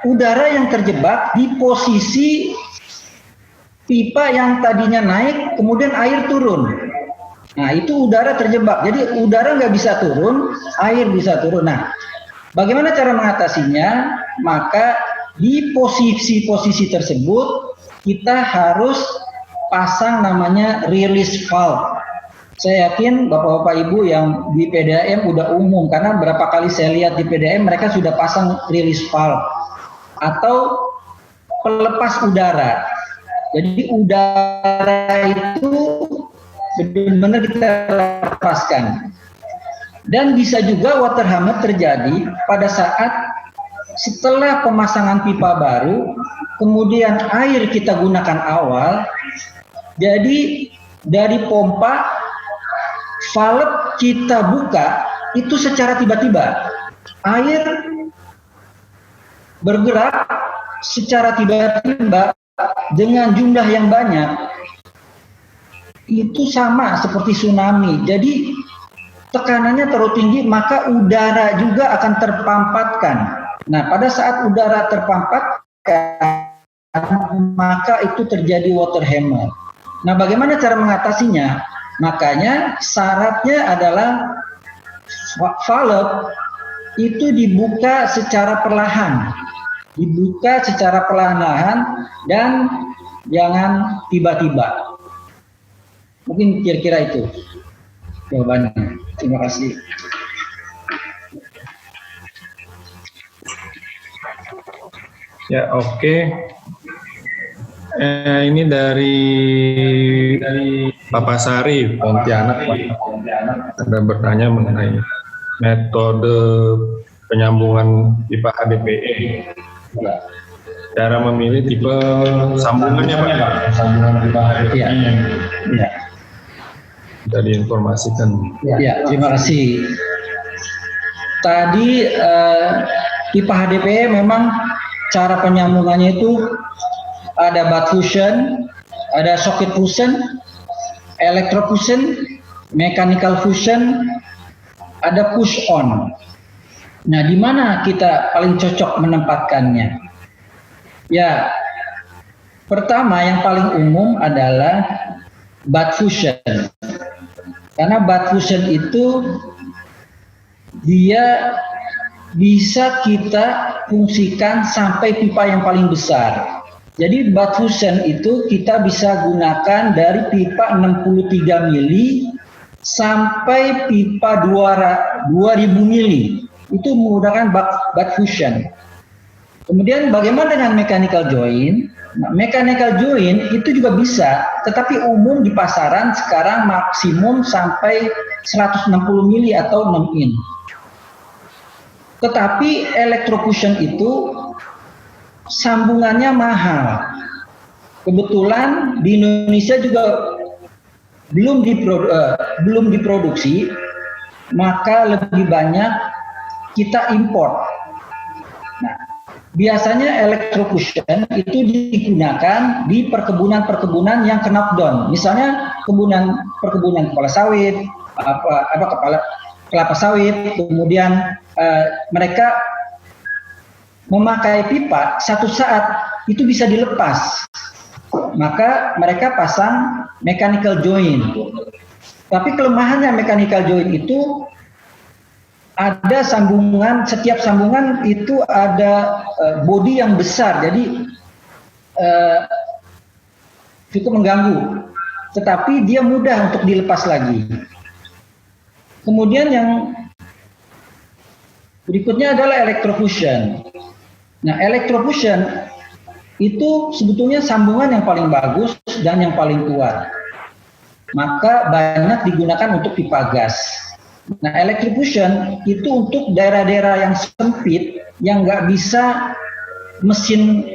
udara yang terjebak di posisi pipa yang tadinya naik, kemudian air turun. Nah itu udara terjebak, jadi udara nggak bisa turun, air bisa turun. Nah bagaimana cara mengatasinya? Maka di posisi-posisi tersebut kita harus pasang namanya release valve. Saya yakin Bapak-Bapak Ibu yang di PDAM udah umum, karena berapa kali saya lihat di PDAM mereka sudah pasang release valve atau pelepas udara. Jadi udara itu benar-benar kita lepaskan. Dan bisa juga water hammer terjadi pada saat setelah pemasangan pipa baru, kemudian air kita gunakan awal, jadi dari pompa valve kita buka itu secara tiba-tiba air bergerak secara tiba-tiba dengan jumlah yang banyak, itu sama seperti tsunami. Jadi tekanannya terlalu tinggi, maka udara juga akan terpampatkan. Nah, pada saat udara terpampatkan, maka itu terjadi water hammer. Nah, bagaimana cara mengatasinya? Makanya syaratnya adalah valve itu dibuka secara perlahan. Dibuka secara perlahan dan jangan tiba-tiba. Mungkin kira-kira itu jawabannya. Terima kasih. Ya, oke. Ini dari Bapak Sari Pontianak, Pak. Ada bertanya mengenai metode penyambungan pipa HDPE. Cara memilih tipe sambungannya, Pak. Sambungan pipa HDPE. Ya. Bisa diinformasikan. Ya, terima kasih. Tadi pipa HDPE memang cara penyambungannya itu ada bath fusion, ada socket fusion, electro fusion, mechanical fusion, ada push on. Nah, di mana kita paling cocok menempatkannya? Ya, pertama yang paling umum adalah bath fusion. Karena bath fusion itu dia bisa kita fungsikan sampai pipa yang paling besar. Jadi bath fusion itu kita bisa gunakan dari pipa 63 mili sampai pipa 2000 mili. Itu menggunakan bath fusion. Kemudian bagaimana dengan mechanical joint? Nah, mechanical joint itu juga bisa, tetapi umum di pasaran sekarang maksimum sampai 160 mili atau 6 in. Tetapi electrofusion itu sambungannya mahal. Kebetulan di Indonesia juga belum diproduksi, maka lebih banyak kita import. Nah, biasanya electrofusion itu digunakan di perkebunan-perkebunan yang knockdown. Misalnya perkebunan kepala sawit, kelapa sawit, kemudian mereka memakai pipa, satu saat itu bisa dilepas, maka mereka pasang mechanical joint. Tapi kelemahannya mechanical joint itu ada sambungan, setiap sambungan itu ada bodi yang besar, jadi cukup mengganggu, tetapi dia mudah untuk dilepas lagi. Kemudian yang berikutnya adalah electrofusion. Nah, electrofusion itu sebetulnya sambungan yang paling bagus dan yang paling kuat. Maka banyak digunakan untuk pipa gas. Nah, electrofusion itu untuk daerah-daerah yang sempit, yang nggak bisa mesin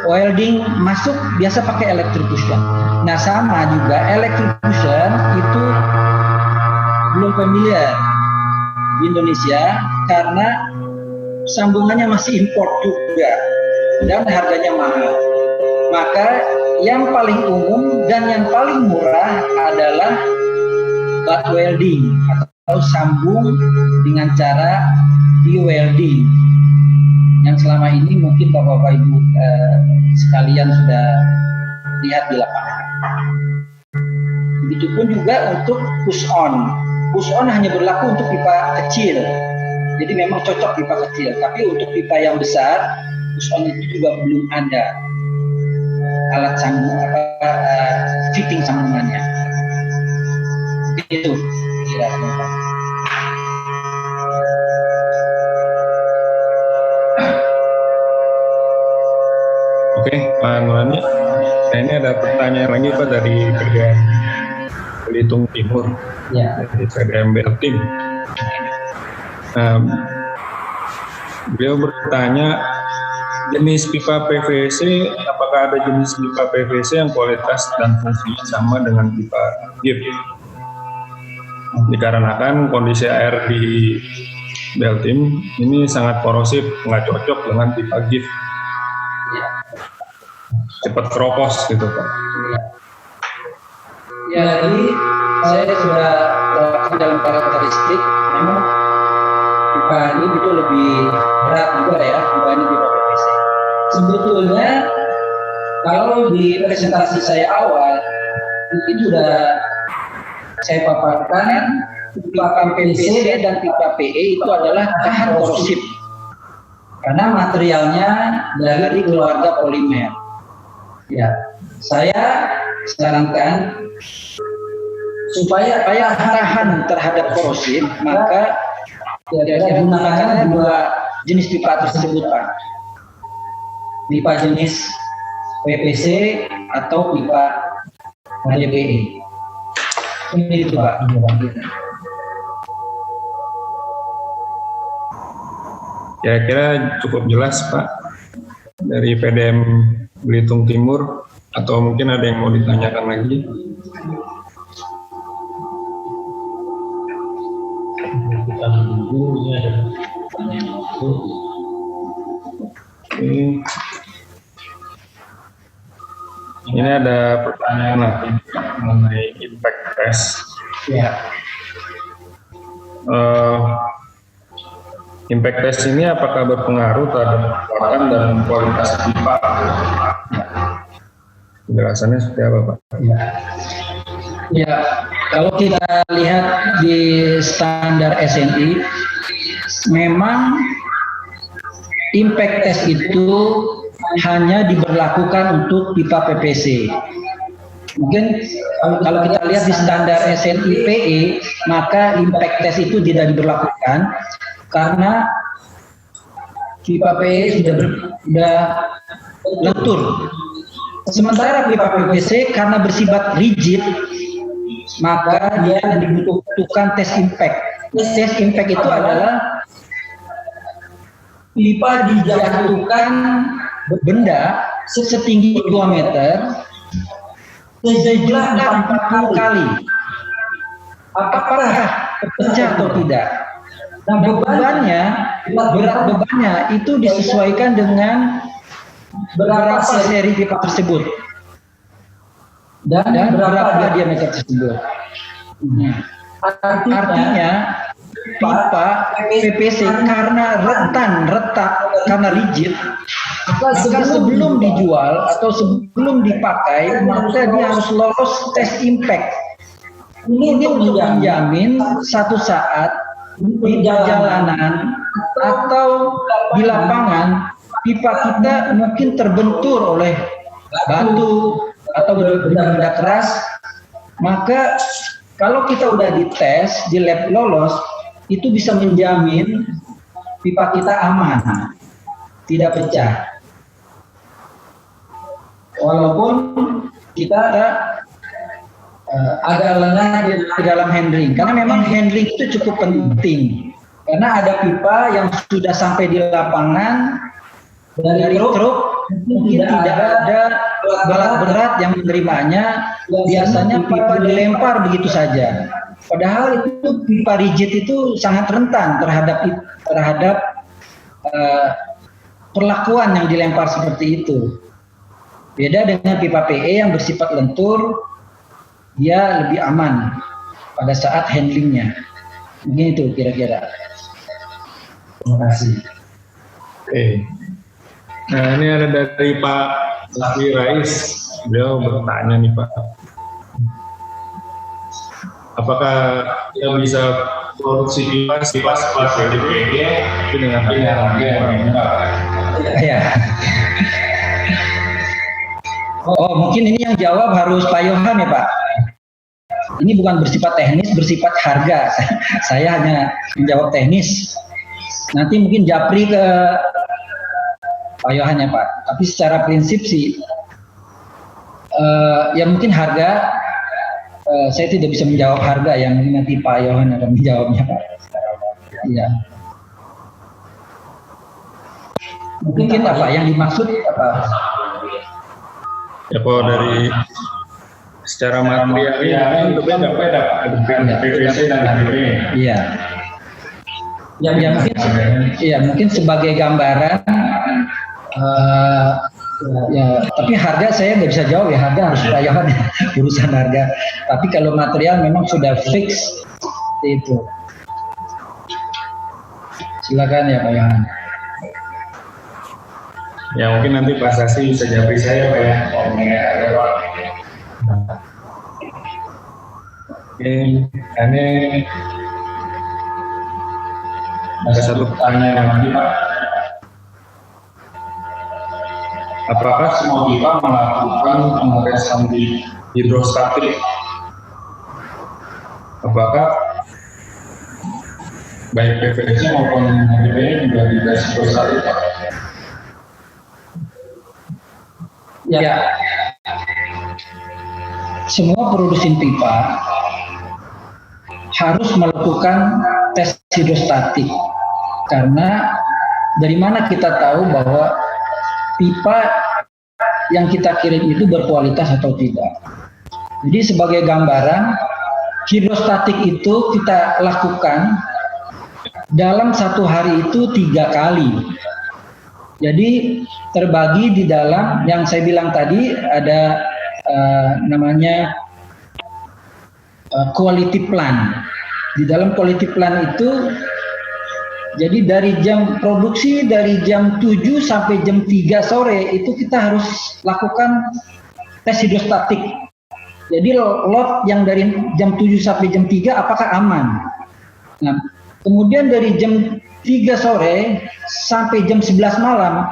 welding masuk, biasa pakai electrofusion. Nah, sama juga electrofusion itu belum familiar di Indonesia karena sambungannya masih import juga dan harganya mahal. Maka yang paling umum dan yang paling murah adalah butt welding atau sambung dengan cara de-welding yang selama ini mungkin Bapak-Bapak Ibu sekalian sudah lihat di lapangan. Begitupun juga untuk push on. Push on hanya berlaku untuk pipa kecil. Jadi memang cocok pipa kecil, tapi untuk pipa yang besar, push on itu juga belum ada alat sambung fitting sambungannya. Itu kira-kira. Oke, Pak Nurani. Nah, ini ada pertanyaan lagi Pak dari kerja Belitung Timur Ya. dari PDM Beltim. Beliau bertanya, jenis pipa PVC, apakah ada jenis pipa PVC yang kualitas dan fungsinya sama dengan pipa GIF? Dikarenakan kondisi air di Beltim ini sangat korosif, nggak cocok dengan pipa GIF. Cepat keropos gitu Pak. Ya, jadi saya sudah terapkan dalam karakteristik, memang pipa ini itu lebih berat juga ya dibanding pipa PVC. Sebetulnya kalau di presentasi saya awal mungkin sudah saya paparkan pipa PVC dan pipa PE itu adalah tahan korosif karena materialnya dari keluarga polimer. Ya, saya sarankan supaya tahan terhadap korosif, maka gunakan dua jenis pipa tersebut, Pak. Pipa jenis PVC atau pipa HDPE. Ini itu, Pak. Kira-kira cukup jelas Pak dari PDM Belitung Timur, atau mungkin ada yang mau ditanyakan lagi? Oke. Ini ada pertanyaan lagi mengenai impact test. Ya. Impact test ini apakah berpengaruh terhadap kekuatan dan kualitas pipa? Penjelasannya seperti apa Pak? Ya, kalau kita lihat di standar SNI, memang impact test itu hanya diberlakukan untuk pipa PVC. Mungkin kalau kita lihat di standar SNI PE, maka impact test itu tidak diberlakukan karena pipa PE sudah lentur. Sementara pipa PVC karena bersifat rigid, maka dia dibutuhkan tes impact. Tes impact itu adalah pipa dijatuhkan benda setinggi 2 meter sejumlah 40 kali. Apakah pecah atau tidak? Nah, berat bebannya itu disesuaikan dengan berapa seri pipa tersebut dan berapa diameter tersebut. Artinya pipa PVC karena retak karena rigid, maka sebelum dijual atau sebelum dipakai maka dia harus lolos tes impact. Ini untuk menjamin satu saat di jalanan atau di lapangan pipa kita mungkin terbentur oleh batu atau benda-benda keras, maka kalau kita udah dites di lab lolos, itu bisa menjamin pipa kita aman, tidak pecah. Walaupun kita agak lengah di dalam handling, karena memang handling itu cukup penting. Karena ada pipa yang sudah sampai di lapangan dari truk, mungkin tidak ada alat berat yang menerimanya. Biasanya pipa dilempar begitu saja. Padahal itu pipa rigid itu sangat rentan terhadap perlakuan yang dilempar seperti itu. Beda dengan pipa PE yang bersifat lentur, dia lebih aman pada saat handlingnya. Mungkin itu kira-kira. Terima kasih. Oke. Nah, ini ada dari Pak Lafi Rais. Beliau bertanya nih Pak, apakah kita bisa produksi pipa HDPE dengan harga yang murah? Ya. Oh, mungkin ini yang jawab harus Pak Yohan ya Pak. Ini bukan bersifat teknis, bersifat harga. Saya hanya menjawab teknis. Nanti mungkin Japri ke Pak Yohan ya Pak. Tapi secara prinsip sih, ya mungkin harga saya tidak bisa menjawab harga, yang nanti Pak Yohan akan menjawabnya, Pak. Iya. Mungkin apa yang dimaksud apa? Ya, kalau dari secara materialnya kan beda Pak, dengan PVC dan HDP. Iya. Ya mungkin sebagai gambaran, ya, tapi harga saya nggak bisa jawab ya, harga harus Pak Yohan urusan harga. Tapi kalau material memang sudah fix seperti itu. Silakan ya Pak Yohan. Ya mungkin nanti Pak Sasi bisa jawab saya Pak ya. Oke, ini ada satu pertanyaan lagi Pak. Apakah semua pipa melakukan pengetesan di hidrostatik? Apakah baik PVC maupun HDP juga dites hidrostatik Pak? Ya, semua produsen pipa harus melakukan tes hidrostatik, karena dari mana kita tahu bahwa pipa yang kita kirim itu berkualitas atau tidak. Jadi sebagai gambaran, hidrostatik itu kita lakukan dalam satu hari itu 3 kali. Jadi terbagi di dalam yang saya bilang tadi ada namanya quality plan. Di dalam quality plan itu, jadi dari jam produksi dari jam 7 sampai jam 3 sore itu kita harus lakukan tes hidrostatik. Jadi lot yang dari jam 7 sampai jam 3 apakah aman. Nah, kemudian dari jam 3 sore sampai jam 11 malam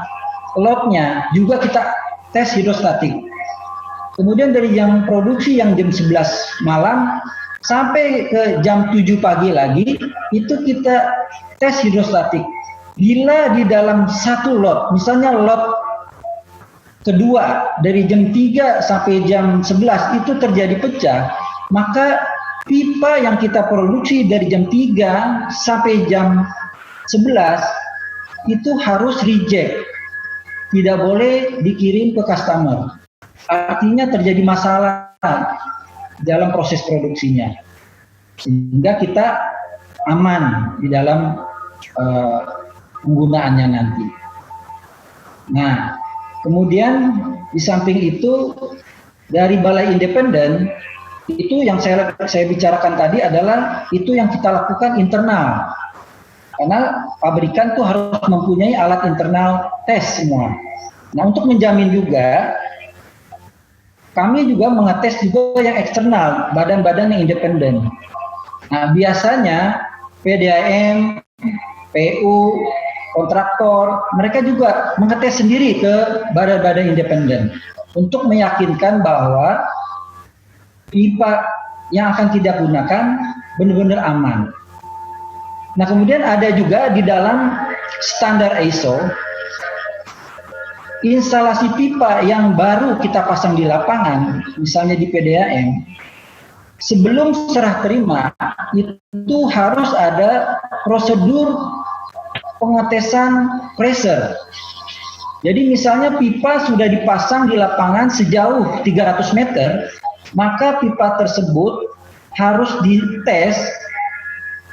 lotnya juga kita tes hidrostatik. Kemudian dari jam produksi yang jam 11 malam sampai ke jam 7 pagi lagi itu kita tes hidrostatik. Bila di dalam satu lot, misalnya lot kedua dari jam 3 sampai jam 11 itu terjadi pecah, maka pipa yang kita produksi dari jam 3 sampai jam 11 itu harus reject, tidak boleh dikirim ke customer. Artinya terjadi masalah dalam proses produksinya, sehingga kita aman di dalam penggunaannya nanti. Nah, kemudian di samping itu dari Balai Independen itu yang saya bicarakan tadi adalah itu yang kita lakukan internal. Karena pabrikan tuh harus mempunyai alat internal tes semua. Nah, untuk menjamin juga, kami juga mengetes juga yang eksternal, badan-badan yang independen. Nah, biasanya PDAM, PU, kontraktor, mereka juga mengetes sendiri ke badan-badan independen untuk meyakinkan bahwa pipa yang akan kita gunakan benar-benar aman. Nah, kemudian ada juga di dalam standar ISO, instalasi pipa yang baru kita pasang di lapangan, misalnya di PDAM, sebelum serah terima, itu harus ada prosedur pengetesan pressure. Jadi misalnya pipa sudah dipasang di lapangan sejauh 300 meter, maka pipa tersebut harus dites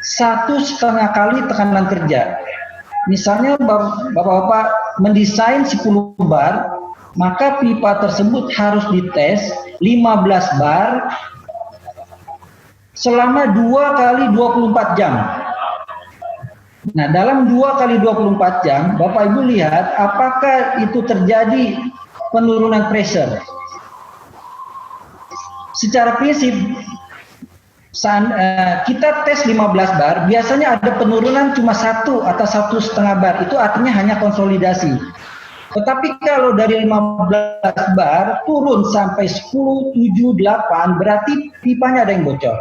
1,5 kali tekanan kerja. Misalnya Bapak-Bapak mendesain 10 bar, maka pipa tersebut harus dites 15 bar selama 2 kali 24 jam. Nah, dalam 2 kali 24 jam, Bapak Ibu lihat apakah itu terjadi penurunan pressure. Secara prinsip, kita tes 15 bar, biasanya ada penurunan cuma 1 atau 1,5 bar, itu artinya hanya konsolidasi. Tetapi kalau dari 15 bar turun sampai 10, 7, 8, berarti pipanya ada yang bocor.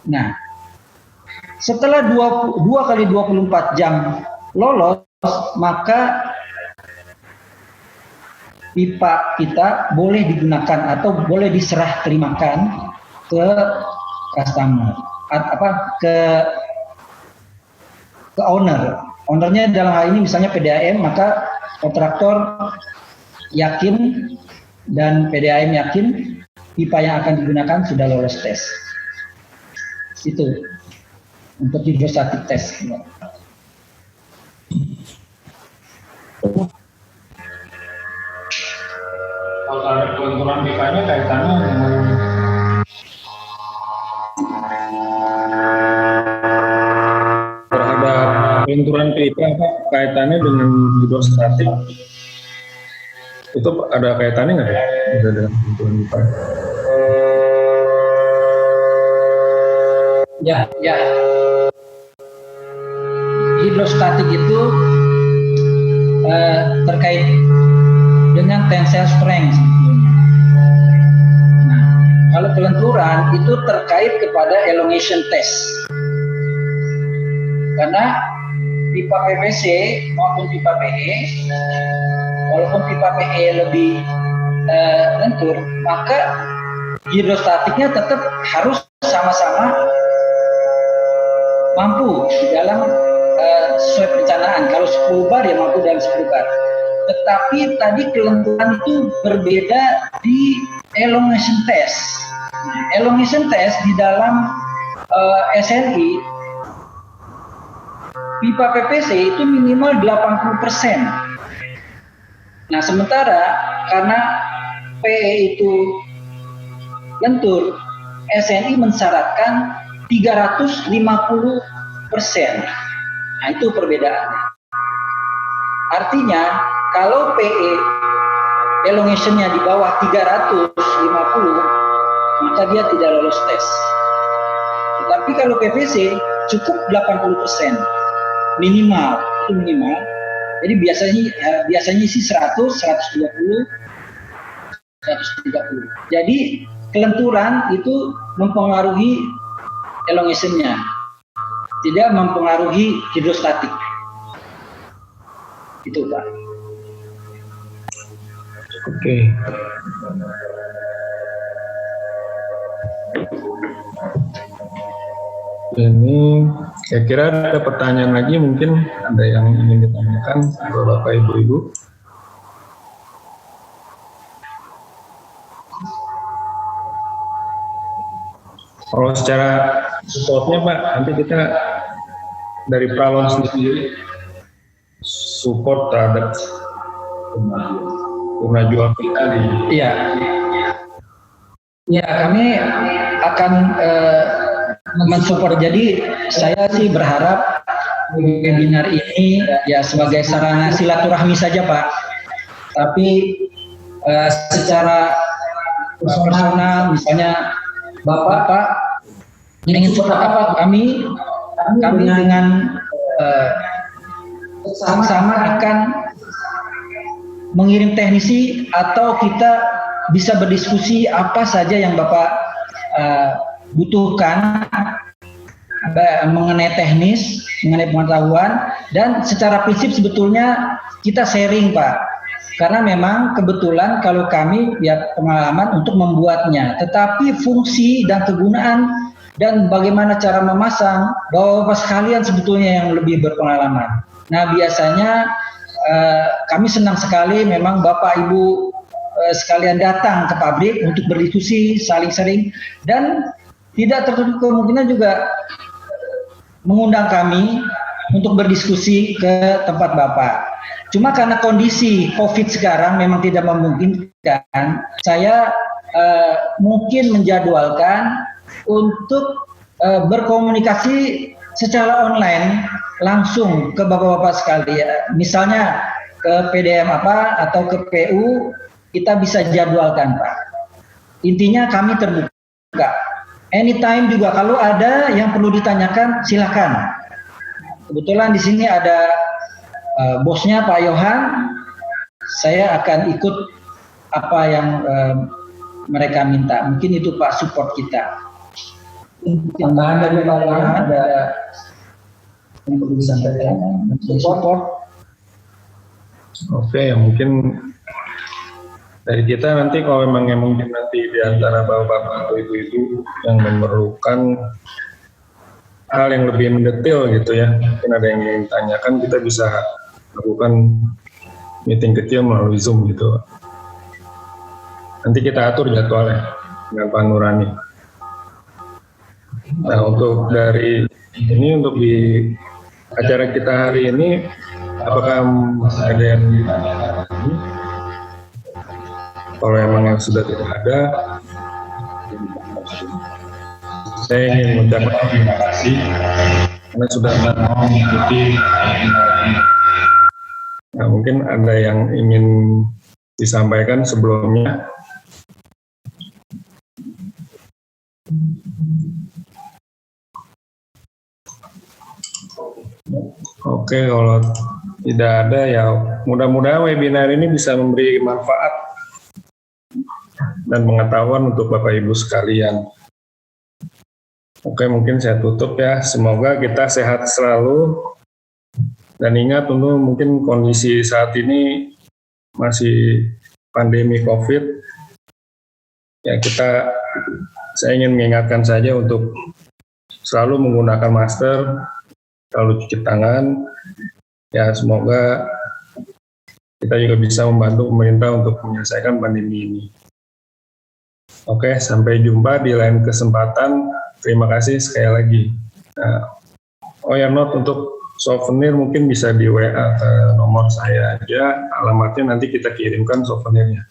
Nah, setelah 2 kali 24 jam lolos, maka pipa kita boleh digunakan atau boleh diserah terimakan ke customer, ke owner. Ownernya dalam hal ini misalnya PDAM, maka kontraktor yakin dan PDAM yakin pipa yang akan digunakan sudah lolos tes. Itu untuk hidrostatik tes. Kalau ada kelenturan pipanya kaitannya dengan terhadap kelenturan pipa apa kaitannya dengan hidrostatik itu ada kaitannya nggak ya dengan kelenturan pipa? Ya. Hidrostatik itu terkait dengan tensile strength sebetulnya. Nah, kalau kelenturan itu terkait kepada elongation test. Karena pipa PVC maupun pipa PE, walaupun pipa PE lebih lentur, maka hidrostatiknya tetap harus sama-sama mampu di dalam sesuai perencanaan. Kalau 10 bar ya mampu dalam 10 bar. Tetapi tadi kelenturan itu berbeda di elongation test. Elongation test di dalam SNI pipa PVC itu minimal 80%. Nah, sementara karena PE itu lentur, SNI mensyaratkan 350%. Nah, itu perbedaannya. Artinya, kalau PE elongationnya di bawah 350, maka dia tidak lolos tes. Tetapi kalau PVC cukup 80%, minimal, itu minimal. Jadi biasanya sih 100, 120, 130. Jadi kelenturan itu mempengaruhi elongationnya, tidak mempengaruhi hidrostatik. Itu Pak. Oke. Ini saya kira ada pertanyaan lagi, mungkin ada yang ingin ditanyakan kepada Bapak Ibu-Ibu. Kalau secara supportnya Pak, nanti kita dari Pralon sendiri support terhadap pengajuan kita di. Iya. Ya, kami akan mensupport. Jadi saya sih berharap webinar ini ya sebagai sarana silaturahmi saja Pak. Tapi secara personal misalnya Bapak ingin support apa, kami dengan sama-sama akan mengirim teknisi atau kita bisa berdiskusi apa saja yang Bapak butuhkan mengenai teknis, mengenai pengetahuan, dan secara prinsip sebetulnya kita sharing Pak. Karena memang kebetulan kalau kami ya pengalaman untuk membuatnya, tetapi fungsi dan kegunaan dan bagaimana cara memasang, Bapak sekalian sebetulnya yang lebih berpengalaman. Nah biasanya kami senang sekali memang Bapak Ibu sekalian datang ke pabrik untuk berdiskusi, saling sharing, dan tidak tertutup kemungkinan juga mengundang kami untuk berdiskusi ke tempat Bapak. Cuma karena kondisi COVID sekarang memang tidak memungkinkan, saya mungkin menjadwalkan untuk berkomunikasi secara online langsung ke bapak-bapak sekalian. Misalnya ke PDM atau ke PU, kita bisa jadwalkan Pak. Intinya kami terbuka. Anytime juga kalau ada yang perlu ditanyakan silakan. Kebetulan di sini ada bosnya Pak Yohan. Saya akan ikut apa yang mereka minta. Mungkin itu Pak support kita. Tambahan dari Pak Yohan ada yang perlu disampaikan. Support. Oke, mungkin Dari kita nanti kalau memang mungkin nanti di antara bapak-bapak atau ibu-ibu yang memerlukan hal yang lebih mendetail gitu ya, mungkin ada yang ingin tanyakan, kita bisa lakukan meeting kecil melalui Zoom gitu. Nanti kita atur jadwalnya dengan Pak Nurani. Nah, untuk dari ini, untuk di acara kita hari ini, apakah masih ada yang ditanyakan? Kalau memang yang sudah tidak ada, saya ingin mengucapkan terima kasih karena sudah mau mengikuti. Nah, mungkin ada yang ingin disampaikan sebelumnya. Oke, kalau tidak ada ya mudah-mudahan webinar ini bisa memberi manfaat dan pengetahuan untuk Bapak Ibu sekalian. Oke, mungkin saya tutup ya. Semoga kita sehat selalu. Dan ingat, untuk mungkin kondisi saat ini masih pandemi COVID. Ya, saya ingin mengingatkan saja untuk selalu menggunakan masker, selalu cuci tangan. Ya, semoga kita juga bisa membantu pemerintah untuk menyelesaikan pandemi ini. Oke, sampai jumpa di lain kesempatan. Terima kasih sekali lagi. Nah, Not, untuk souvenir mungkin bisa di WA ke nomor saya aja. Alamatnya nanti kita kirimkan souvenirnya.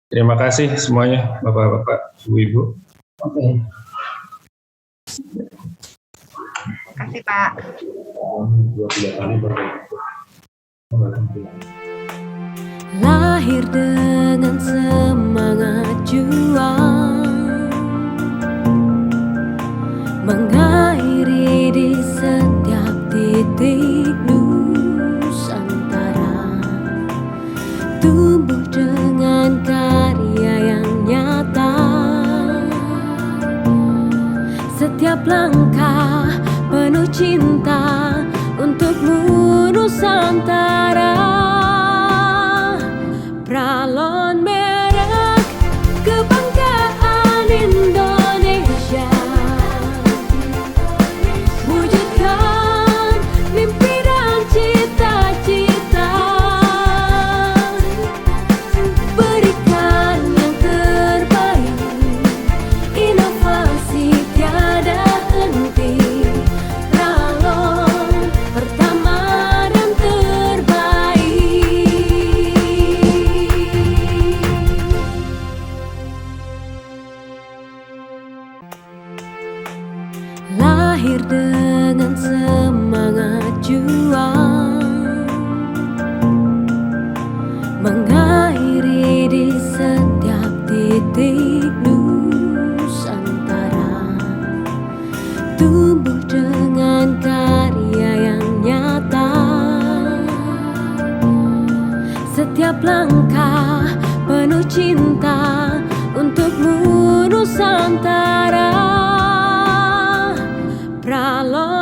Terima kasih semuanya, Bapak-Bapak, Ibu-Ibu. Oke. Terima kasih, Pak. Lahir dengan semangat juang, mengairi di setiap titik Nusantara, tumbuh dengan karya yang nyata. Setiap langkah penuh cinta untukmu Nusantara. Pralon merek kebanggaan Indonesia, wujudkan mimpi dan cita-cita, berikan yang terbaik, inovasi tiada henti. Pralon pertama dan terbaik. Lahir dengan semangat juang, mengairi di setiap titik Nusantara, tumbuh dengan karya yang nyata. Setiap langkah penuh cinta untukmu Nusantara. Pralon